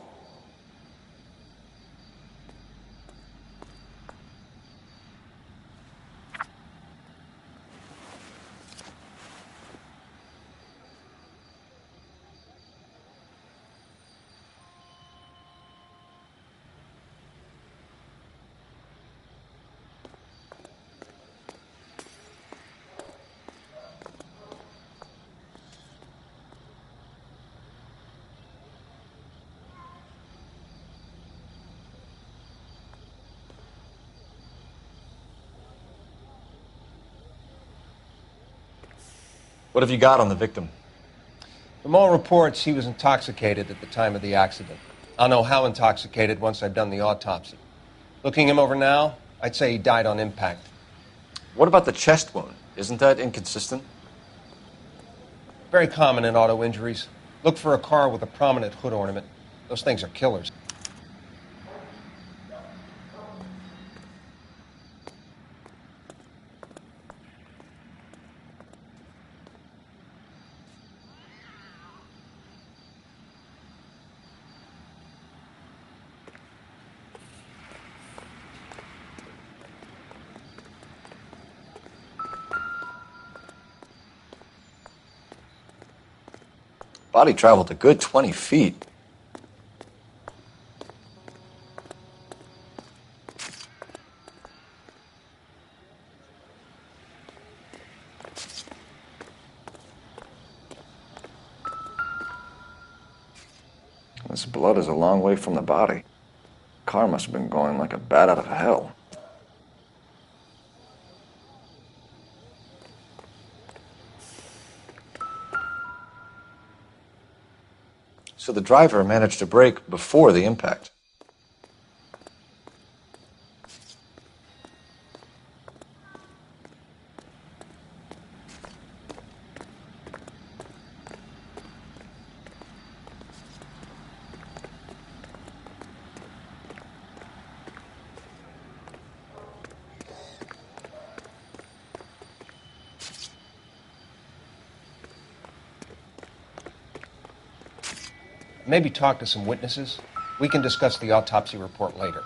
What have you got on the victim? From all reports, he was intoxicated at the time of the accident. I'll know how intoxicated once I've done the autopsy. Looking him over now, I'd say he died on impact. What about the chest wound? Isn't that inconsistent? Very common in auto injuries. Look for a car with a prominent hood ornament. Those things are killers. Body traveled a good 20 feet. This blood is a long way from the body. Car must have been going like a bat out of hell. So the driver managed to brake before the impact. Maybe talk to some witnesses. We can discuss the autopsy report later.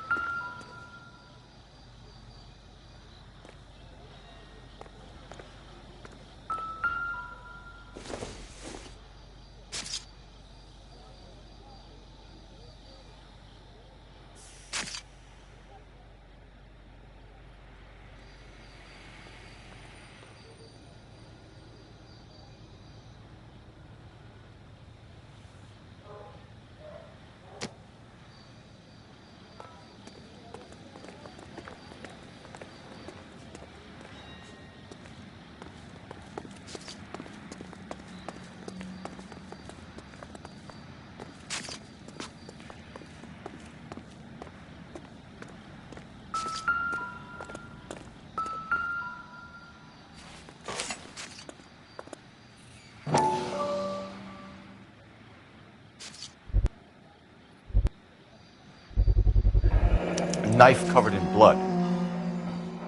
knife covered in blood.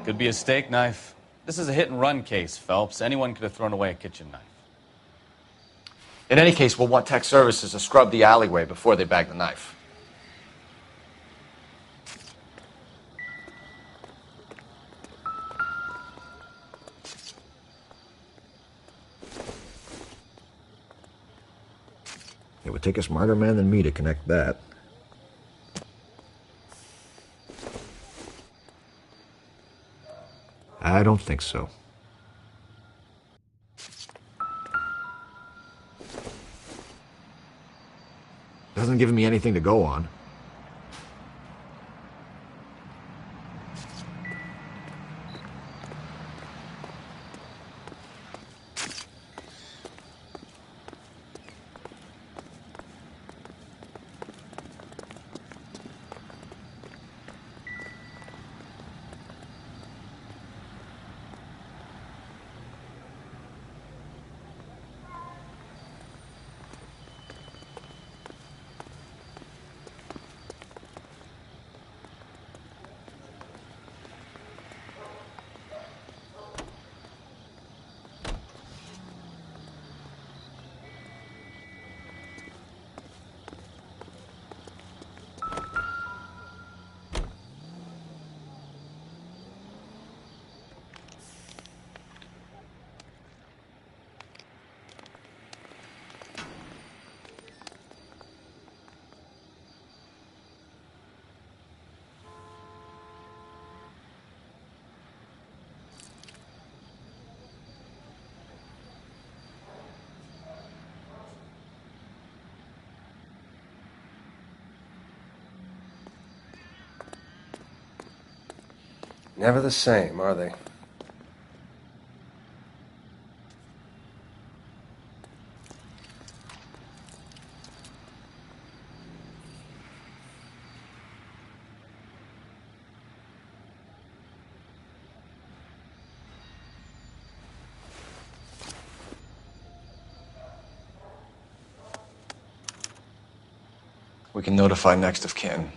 Could be a steak knife. This is a hit-and-run case, Phelps. Anyone could have thrown away a kitchen knife. In any case, we'll want tech services to scrub the alleyway before they bag the knife. It would take a smarter man than me to connect that. I don't think so. Doesn't give me anything to go on. Never the same, are they? We can notify next of kin.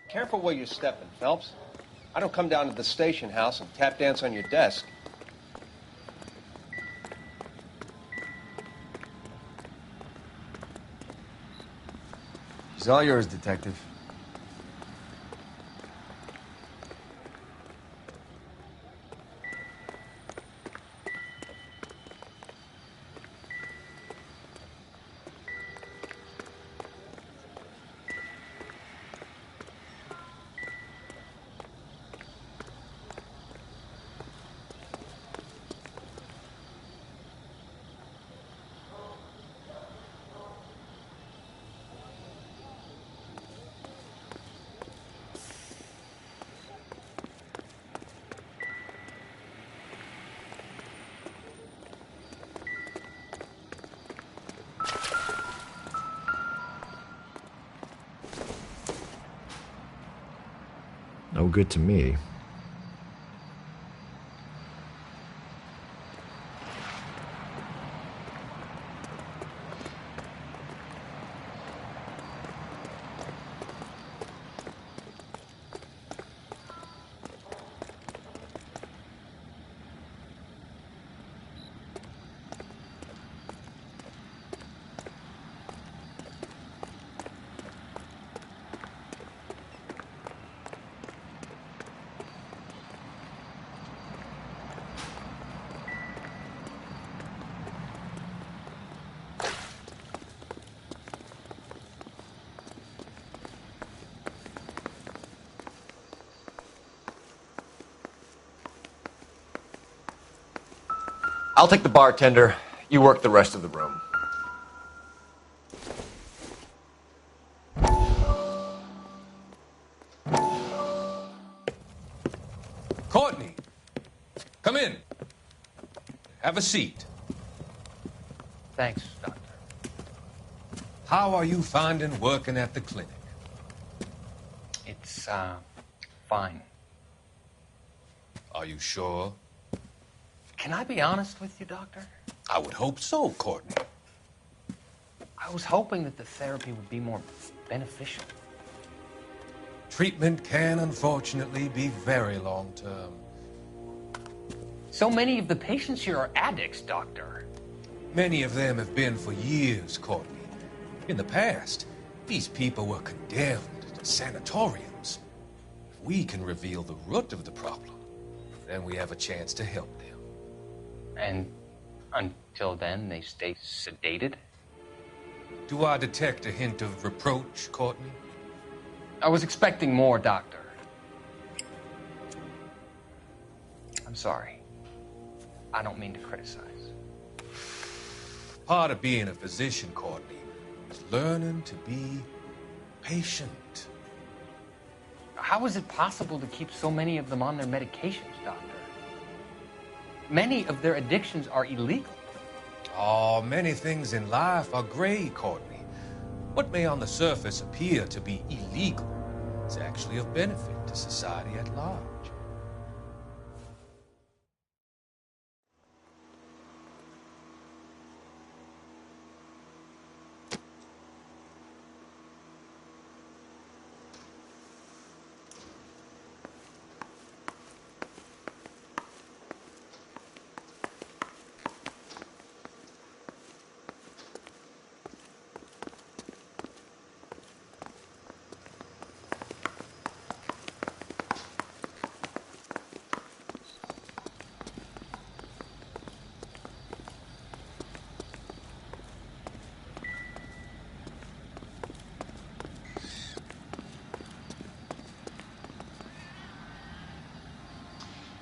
Careful where you're stepping, Phelps. I don't come down to the station house and tap dance on your desk. She's all yours, Detective. No good to me. I'll take the bartender. You work the rest of the room. Courtney, Have a seat. Thanks, Doctor. How are you finding working at the clinic? It's, fine. Are you sure? Can I be honest with you, Doctor? I would hope so, Courtney. I was hoping that the therapy would be more beneficial. Treatment can, unfortunately, be very long-term. So many of the patients here are addicts, Doctor. Many of them have been for years, Courtney. In the past, these people were condemned to sanatoriums. If we can reveal the root of the problem, then we have a chance to help them. And until then, they stay sedated? Do I detect a hint of reproach, Courtney? I was expecting more, Doctor. I'm sorry. I don't mean to criticize. Part of being a physician, Courtney, is learning to be patient. How is it possible to keep so many of them on their medications, Doctor? Many of their addictions are illegal. Oh, many things in life are gray, Courtney. What may on the surface appear to be illegal is actually of benefit to society at large.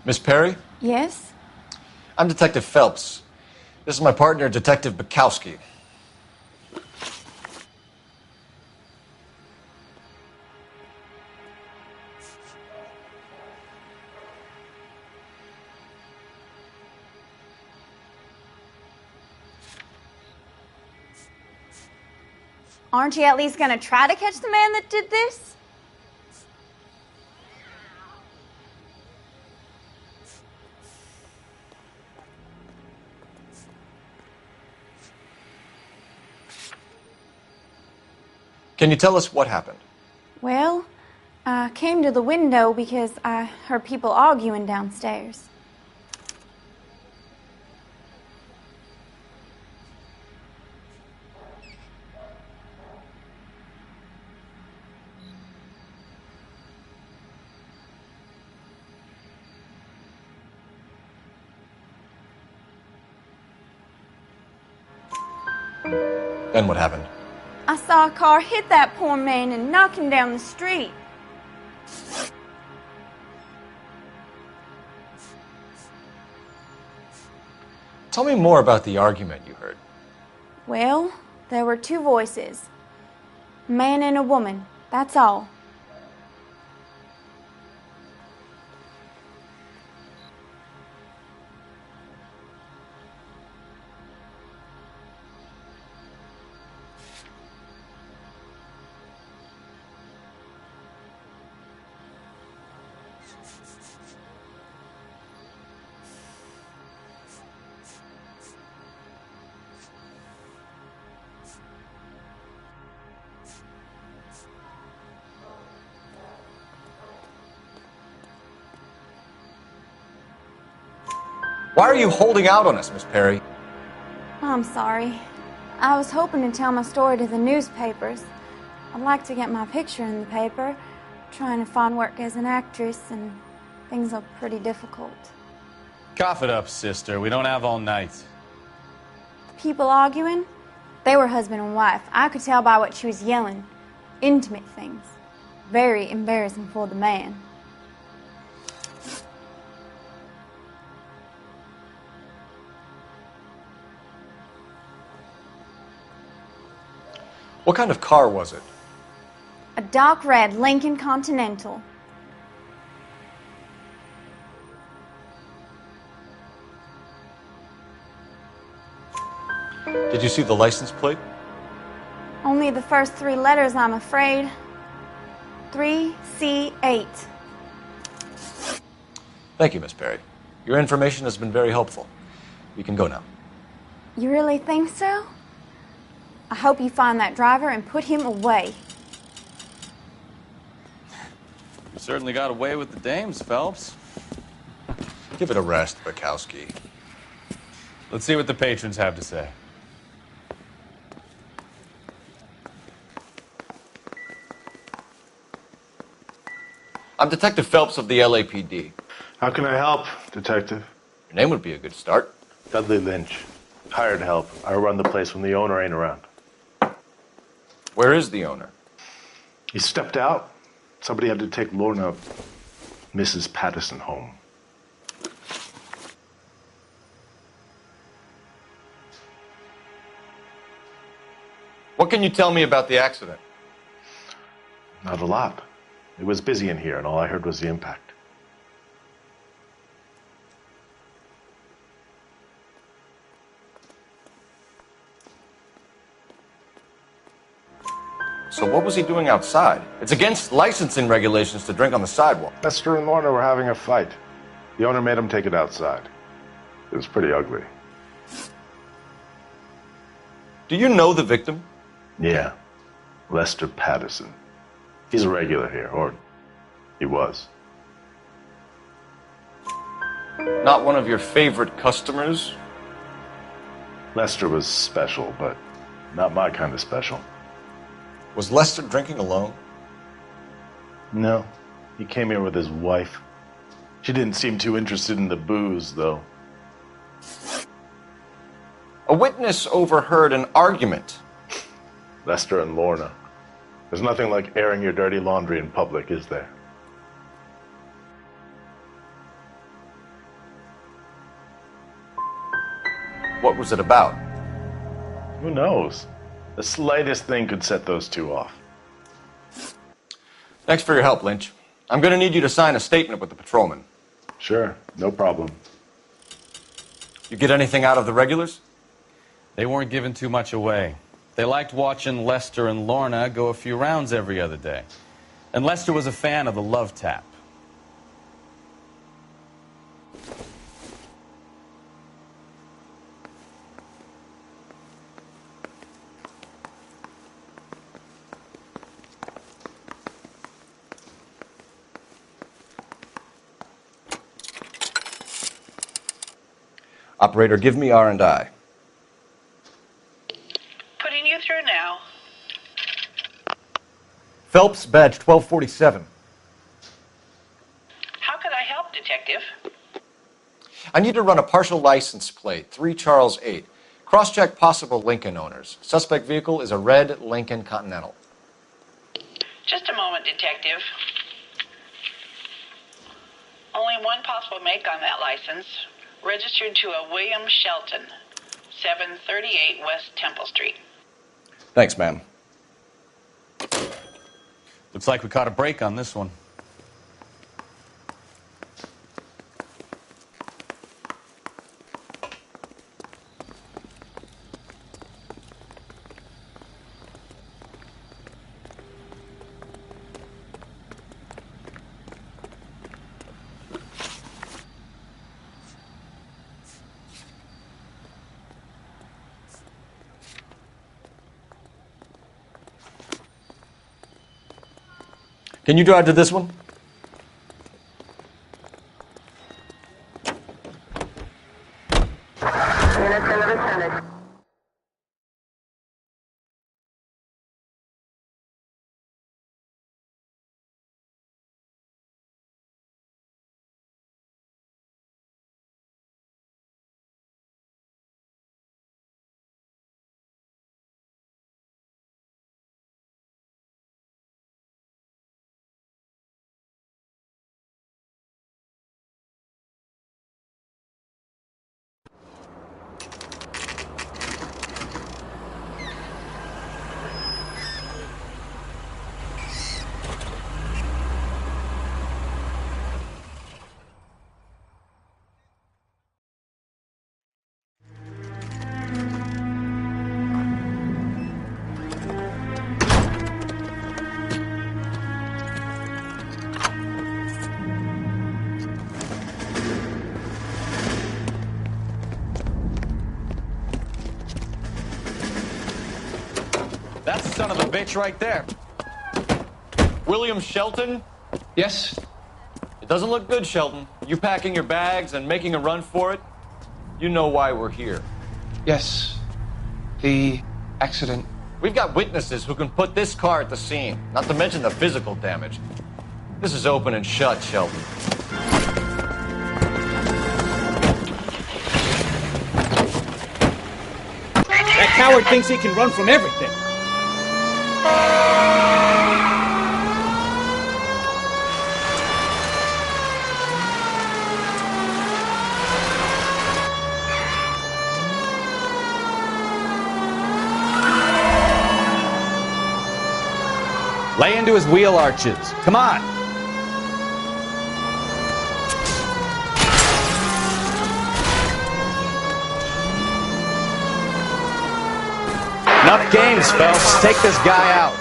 Miss Perry? Yes? I'm Detective Phelps. This is my partner, Detective Bukowski. Aren't you at least gonna try to catch the man that did this? Can you tell us what happened? Well, I came to the window because I heard people arguing downstairs. Then what happened? I saw a car hit that poor man and knock him down the street. Tell me more about the argument you heard. Well, there were two voices. A man and a woman, that's all. Why are you holding out on us, Miss Perry? I'm sorry. I was hoping to tell my story to the newspapers. I'd like to get my picture in the paper. Trying to find work as an actress, and things are pretty difficult. Cough it up, sister. We don't have all night. People arguing? They were husband and wife. I could tell by what she was yelling. Intimate things. Very embarrassing for the man. What kind of car was it? A dark red Lincoln Continental. Did you see the license plate? Only the first three letters, I'm afraid. 3C8. Thank you, Miss Perry. Your information has been very helpful. You can go now. You really think so? I hope you find that driver and put him away. You certainly got away with the dames, Phelps. Give it a rest, Bukowski. Let's see what the patrons have to say. I'm Detective Phelps of the LAPD. How can I help, Detective? Your name would be a good start. Dudley Lynch. Hired help. I run the place when the owner ain't around. Where is the owner? He stepped out. Somebody had to take Lorna, Mrs. Patterson, home. What can you tell me about the accident? Not a lot. It was busy in here, and all I heard was the impact. So what was he doing outside? It's against licensing regulations to drink on the sidewalk. Lester and Lorna were having a fight. The owner made him take it outside. It was pretty ugly. Do you know the victim? Yeah. Lester Patterson. He's a regular here, or he was. Not one of your favorite customers? Lester was special, but not my kind of special. Was Lester drinking alone? No. He came here with his wife. She didn't seem too interested in the booze, though. A witness overheard an argument. Lester and Lorna. There's nothing like airing your dirty laundry in public, is there? What was it about? Who knows? The slightest thing could set those two off. Thanks for your help, Lynch. I'm going to need you to sign a statement with the patrolman. Sure, no problem. You get anything out of the regulars? They weren't giving too much away. They liked watching Lester and Lorna go a few rounds every other day. And Lester was a fan of the love tap. Operator, give me R&I. Putting you through now. Phelps, badge 1247. How could I help, Detective? I need to run a partial license plate, 3 Charles 8. Cross-check possible Lincoln owners. Suspect vehicle is a red Lincoln Continental. Just a moment, Detective. Only one possible make on that license. Registered to a William Shelton, 738 West Temple Street. Thanks, ma'am. Looks like we caught a break on this one. Can you drive to this one? That's the son of a bitch right there. William Shelton? Yes? It doesn't look good, Shelton. You packing your bags and making a run for it? You know why we're here. Yes. The accident. We've got witnesses who can put this car at the scene, not to mention the physical damage. This is open and shut, Shelton. That coward thinks he can run from everything. Lay into his wheel arches. Come on. Enough games, Phelps. Take this guy out.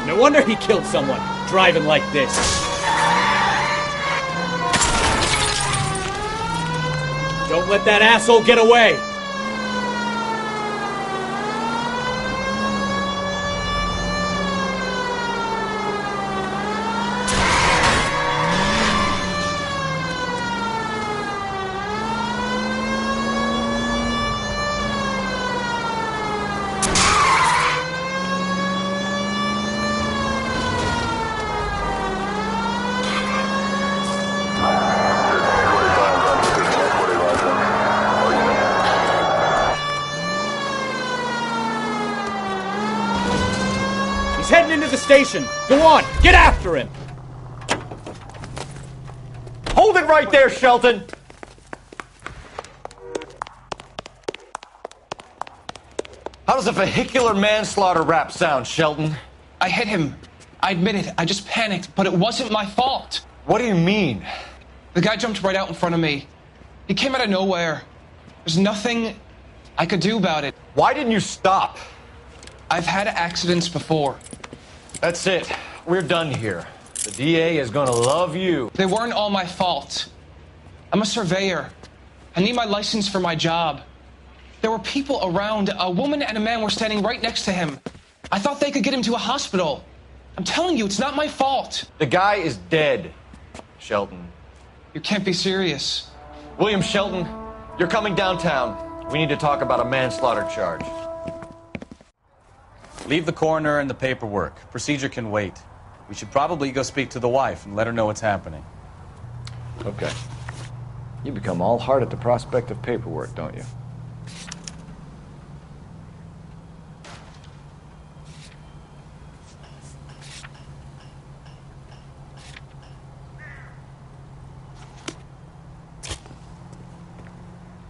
No wonder he killed someone, driving like this. Don't let that asshole get away. He's heading into the station. Go on, get after him. Hold it right there, Shelton. How does a vehicular manslaughter rap sound, Shelton? I hit him. I admit it. I just panicked, but it wasn't my fault. What do you mean? The guy jumped right out in front of me. He came out of nowhere. There's nothing I could do about it. Why didn't you stop? I've had accidents before. That's it. We're done here. The DA is gonna love you. They weren't all my fault. I'm a surveyor. I need my license for my job. There were people around. A woman and a man were standing right next to him. I thought they could get him to a hospital. I'm telling you, it's not my fault. The guy is dead, Shelton. You can't be serious. William Shelton, you're coming downtown. We need to talk about a manslaughter charge. Leave the coroner and the paperwork. Procedure can wait. We should probably go speak to the wife and let her know what's happening. Okay. You become all heart at the prospect of paperwork, don't you?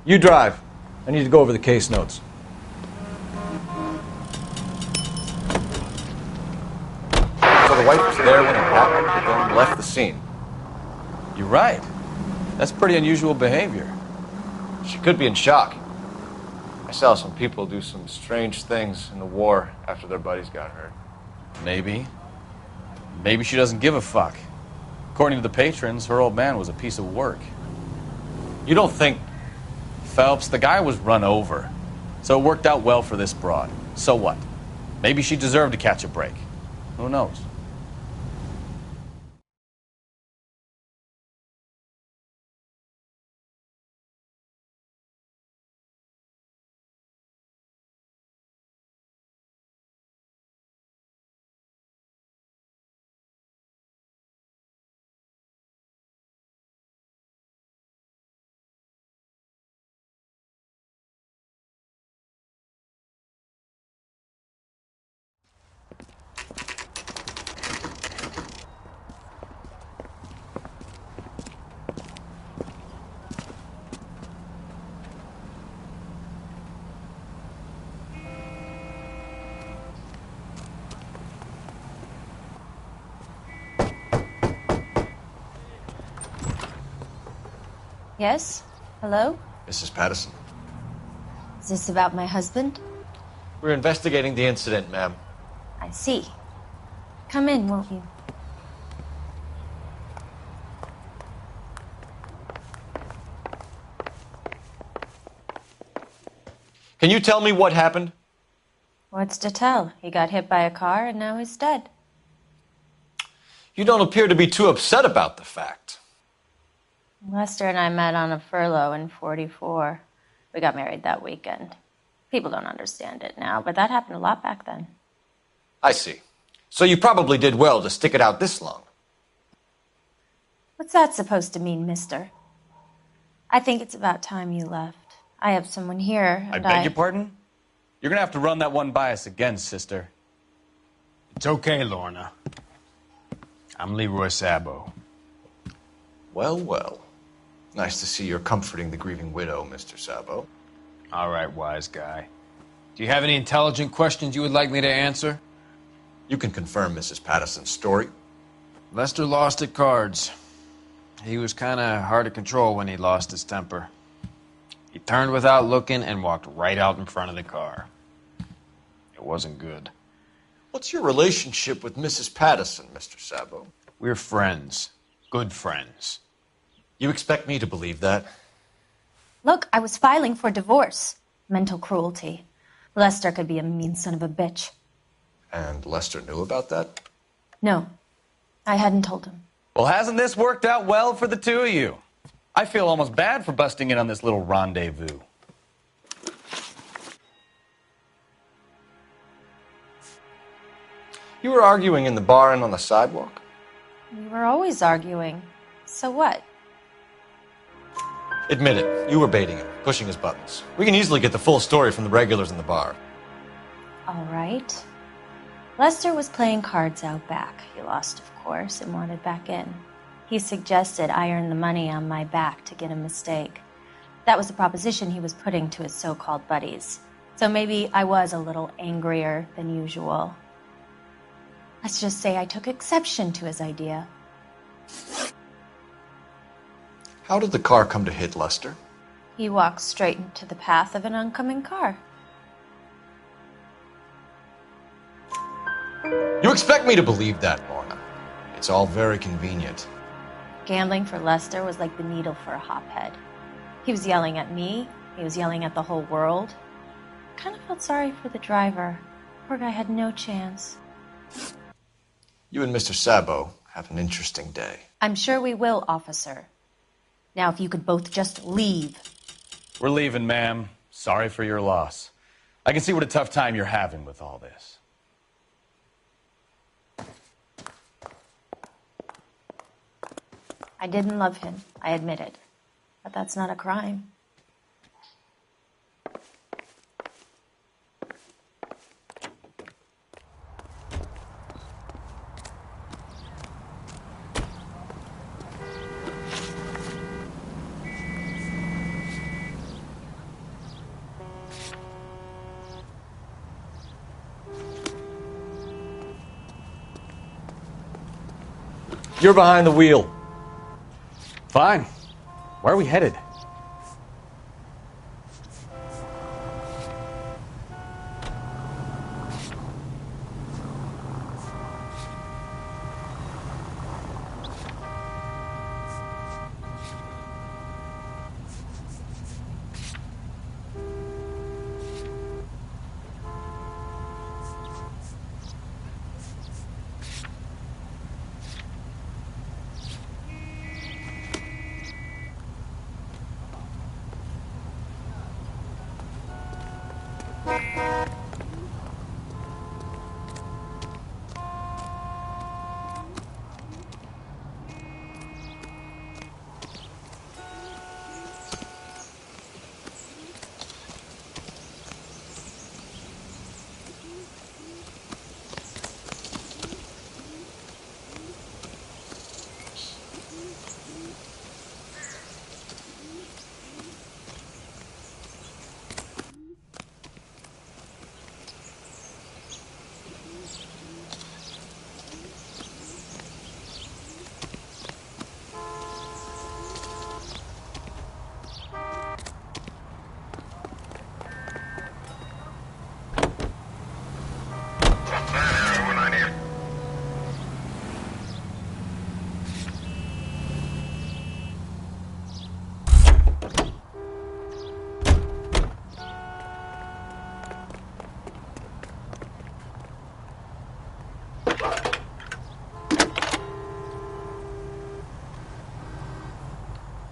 You drive. I need to go over the case notes. So the wife was there when it happened, but then left the scene. You're right. That's pretty unusual behavior. She could be in shock. I saw some people do some strange things in the war after their buddies got hurt. Maybe. Maybe she doesn't give a fuck. According to the patrons, her old man was a piece of work. You don't think... Phelps, the guy was run over. So it worked out well for this broad. So what? Maybe she deserved to catch a break. Who knows? Yes? Hello? Mrs. Patterson. Is this about my husband? We're investigating the incident, ma'am. I see. Come in, won't you? Can you tell me what happened? What's to tell? He got hit by a car and now he's dead. You don't appear to be too upset about the fact. Lester and I met on a furlough in '44. We got married that weekend. People don't understand it now, but that happened a lot back then. I see. So you probably did well to stick it out this long. What's that supposed to mean, mister? I think it's about time you left. I have someone here, I and beg your pardon? You're gonna have to run that one by us again, sister. It's okay, Lorna. I'm Leroy Sabo. Well, well. Nice to see you're comforting the grieving widow, Mr. Sabo. All right, wise guy. Do you have any intelligent questions you would like me to answer? You can confirm Mrs. Patterson's story. Lester lost at cards. He was kind of hard to control when he lost his temper. He turned without looking and walked right out in front of the car. It wasn't good. What's your relationship with Mrs. Patterson, Mr. Sabo? We're friends. Good friends. You expect me to believe that? Look, I was filing for divorce. Mental cruelty. Lester could be a mean son of a bitch. And Lester knew about that? No, I hadn't told him. Well, hasn't this worked out well for the two of you? I feel almost bad for busting in on this little rendezvous. You were arguing in the bar and on the sidewalk? We were always arguing. So what? Admit it, you were baiting him, pushing his buttons. We can easily get the full story from the regulars in the bar. All right. Lester was playing cards out back. He lost, of course, and wanted back in. He suggested I earn the money on my back to get a mistake. That was the proposition he was putting to his so-called buddies. So maybe I was a little angrier than usual. Let's just say I took exception to his idea. How did the car come to hit Lester? He walked straight into the path of an oncoming car. You expect me to believe that, Lorna? It's all very convenient. Gambling for Lester was like the needle for a hophead. He was yelling at me. He was yelling at the whole world. I kind of felt sorry for the driver. Poor guy had no chance. You and Mr. Sabo have an interesting day. I'm sure we will, officer. Now, if you could both just leave. We're leaving, ma'am. Sorry for your loss. I can see what a tough time you're having with all this. I didn't love him, I admit it. But that's not a crime. You're behind the wheel. Fine. Where are we headed?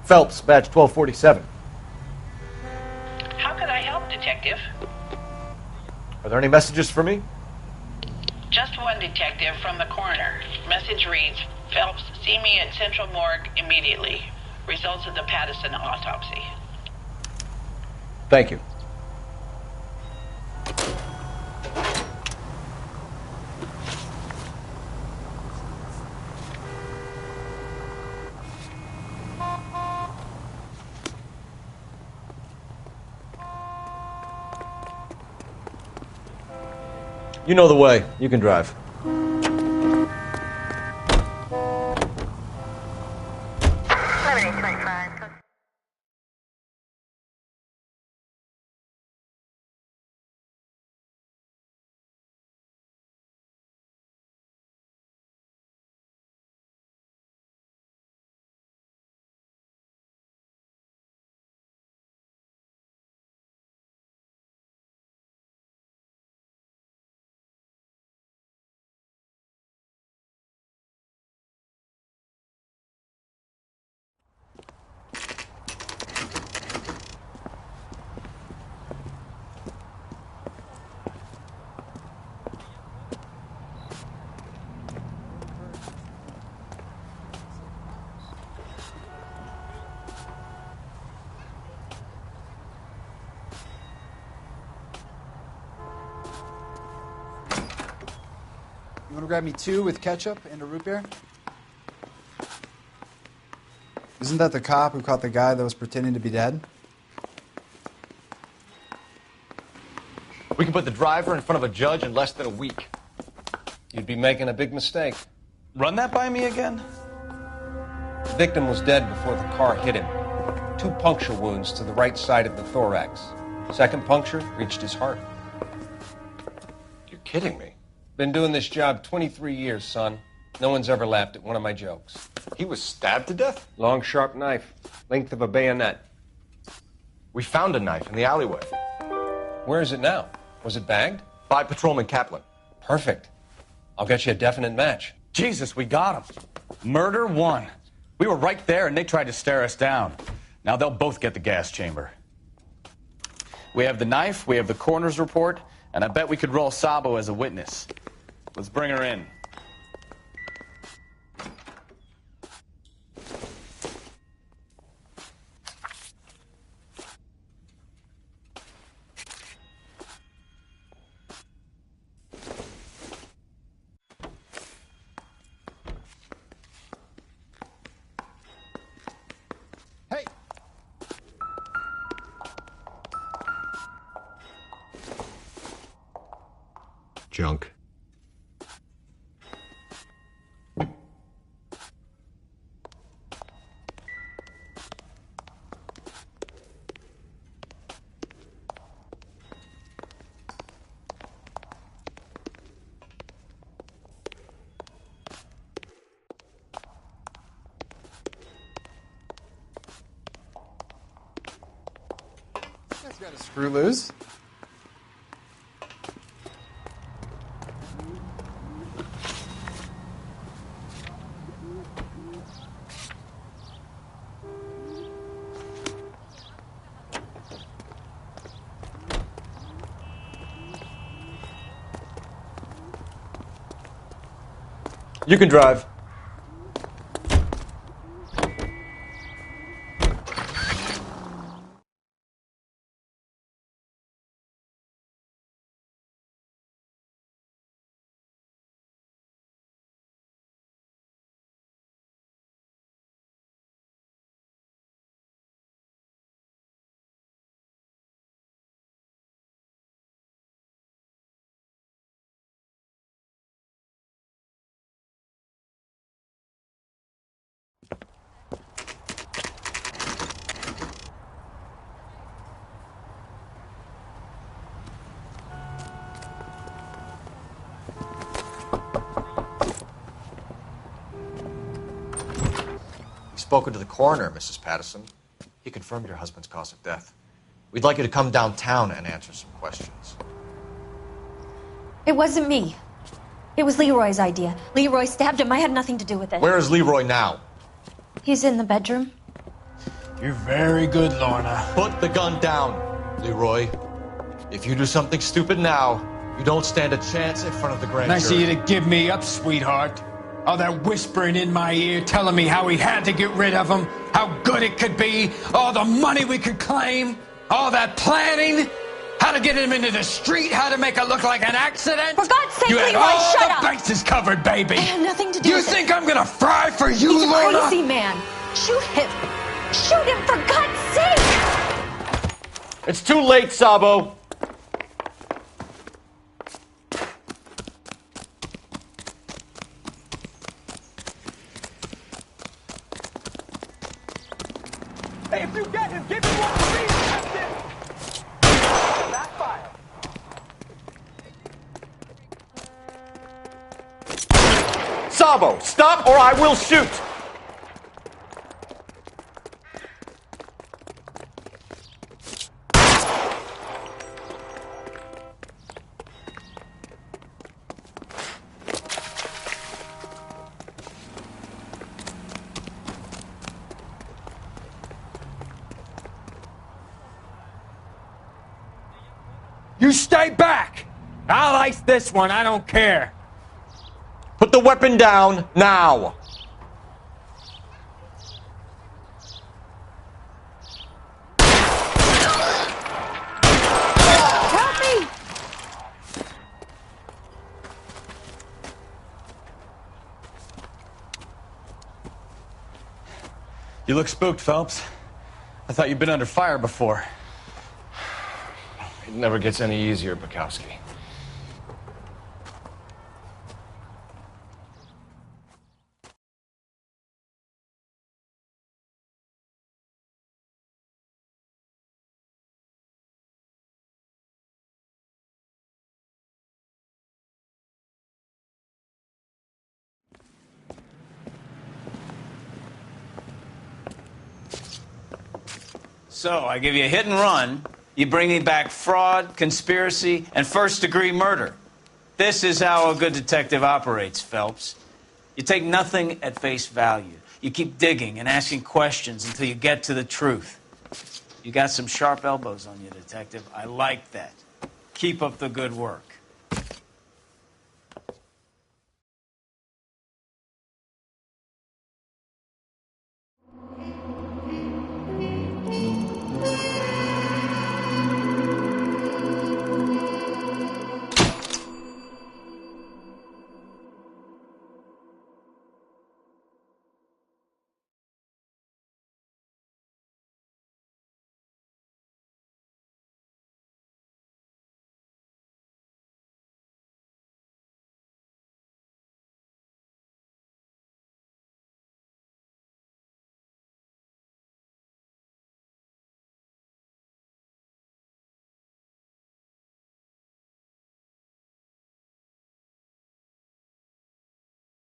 Phelps, badge 1247. How could I help, Detective? Are there any messages for me? Just one, Detective, from the coroner. Message reads, Phelps, see me at Central Morgue immediately. Results of the Pattison autopsy. Thank you. You know the way. You can drive. You want to grab me 2 with ketchup and a root beer? Isn't that the cop who caught the guy that was pretending to be dead? We can put the driver in front of a judge in less than a week. You'd be making a big mistake. Run that by me again? The victim was dead before the car hit him. 2 puncture wounds to the right side of the thorax. Second puncture reached his heart. You're kidding me. Been doing this job 23 years, son. No one's ever laughed at one of my jokes. He was stabbed to death? Long, sharp knife. Length of a bayonet. We found a knife in the alleyway. Where is it now? Was it bagged? By Patrolman Kaplan. Perfect. I'll get you a definite match. Jesus, we got him. Murder 1. We were right there and they tried to stare us down. Now they'll both get the gas chamber. We have the knife, we have the coroner's report, and I bet we could roll Sabo as a witness. Let's bring her in. Junk. That's got a screw loose. You can drive. Spoken to the coroner, Mrs. Pattison. He confirmed your husband's cause of death. We'd like you to come downtown and answer some questions. It wasn't me. It was Leroy's idea. Leroy stabbed him. I had nothing to do with it. Where is Leroy now? He's in the bedroom. You're very good, Lorna. Put the gun down, Leroy. If you do something stupid now, you don't stand a chance in front of the grand Nice of jury. you to give me up, sweetheart. All that whispering in my ear telling me how we had to get rid of him, how good it could be, all the money we could claim, all that planning, how to get him into the street, how to make it look like an accident. For God's sake, you had Leroy, all shut the up. bases covered, baby. I have nothing to do You with think it. I'm gonna fry for you, He's a Lorna? crazy man. Shoot him. Shoot him, for God's sake. It's too late, Sabo. Hey, if you get him, give me one for me, Captain! That fire. Sabo, stop or I will shoot! You stay back! I'll ice this one, I don't care. Put the weapon down now! Help me. You look spooked, Phelps. I thought you'd been under fire before. It never gets any easier, Bukowski. So, I give you a hit and run. You bring me back fraud, conspiracy, and first-degree murder. This is how a good detective operates, Phelps. You take nothing at face value. You keep digging and asking questions until you get to the truth. You got some sharp elbows on you, detective. I like that. Keep up the good work.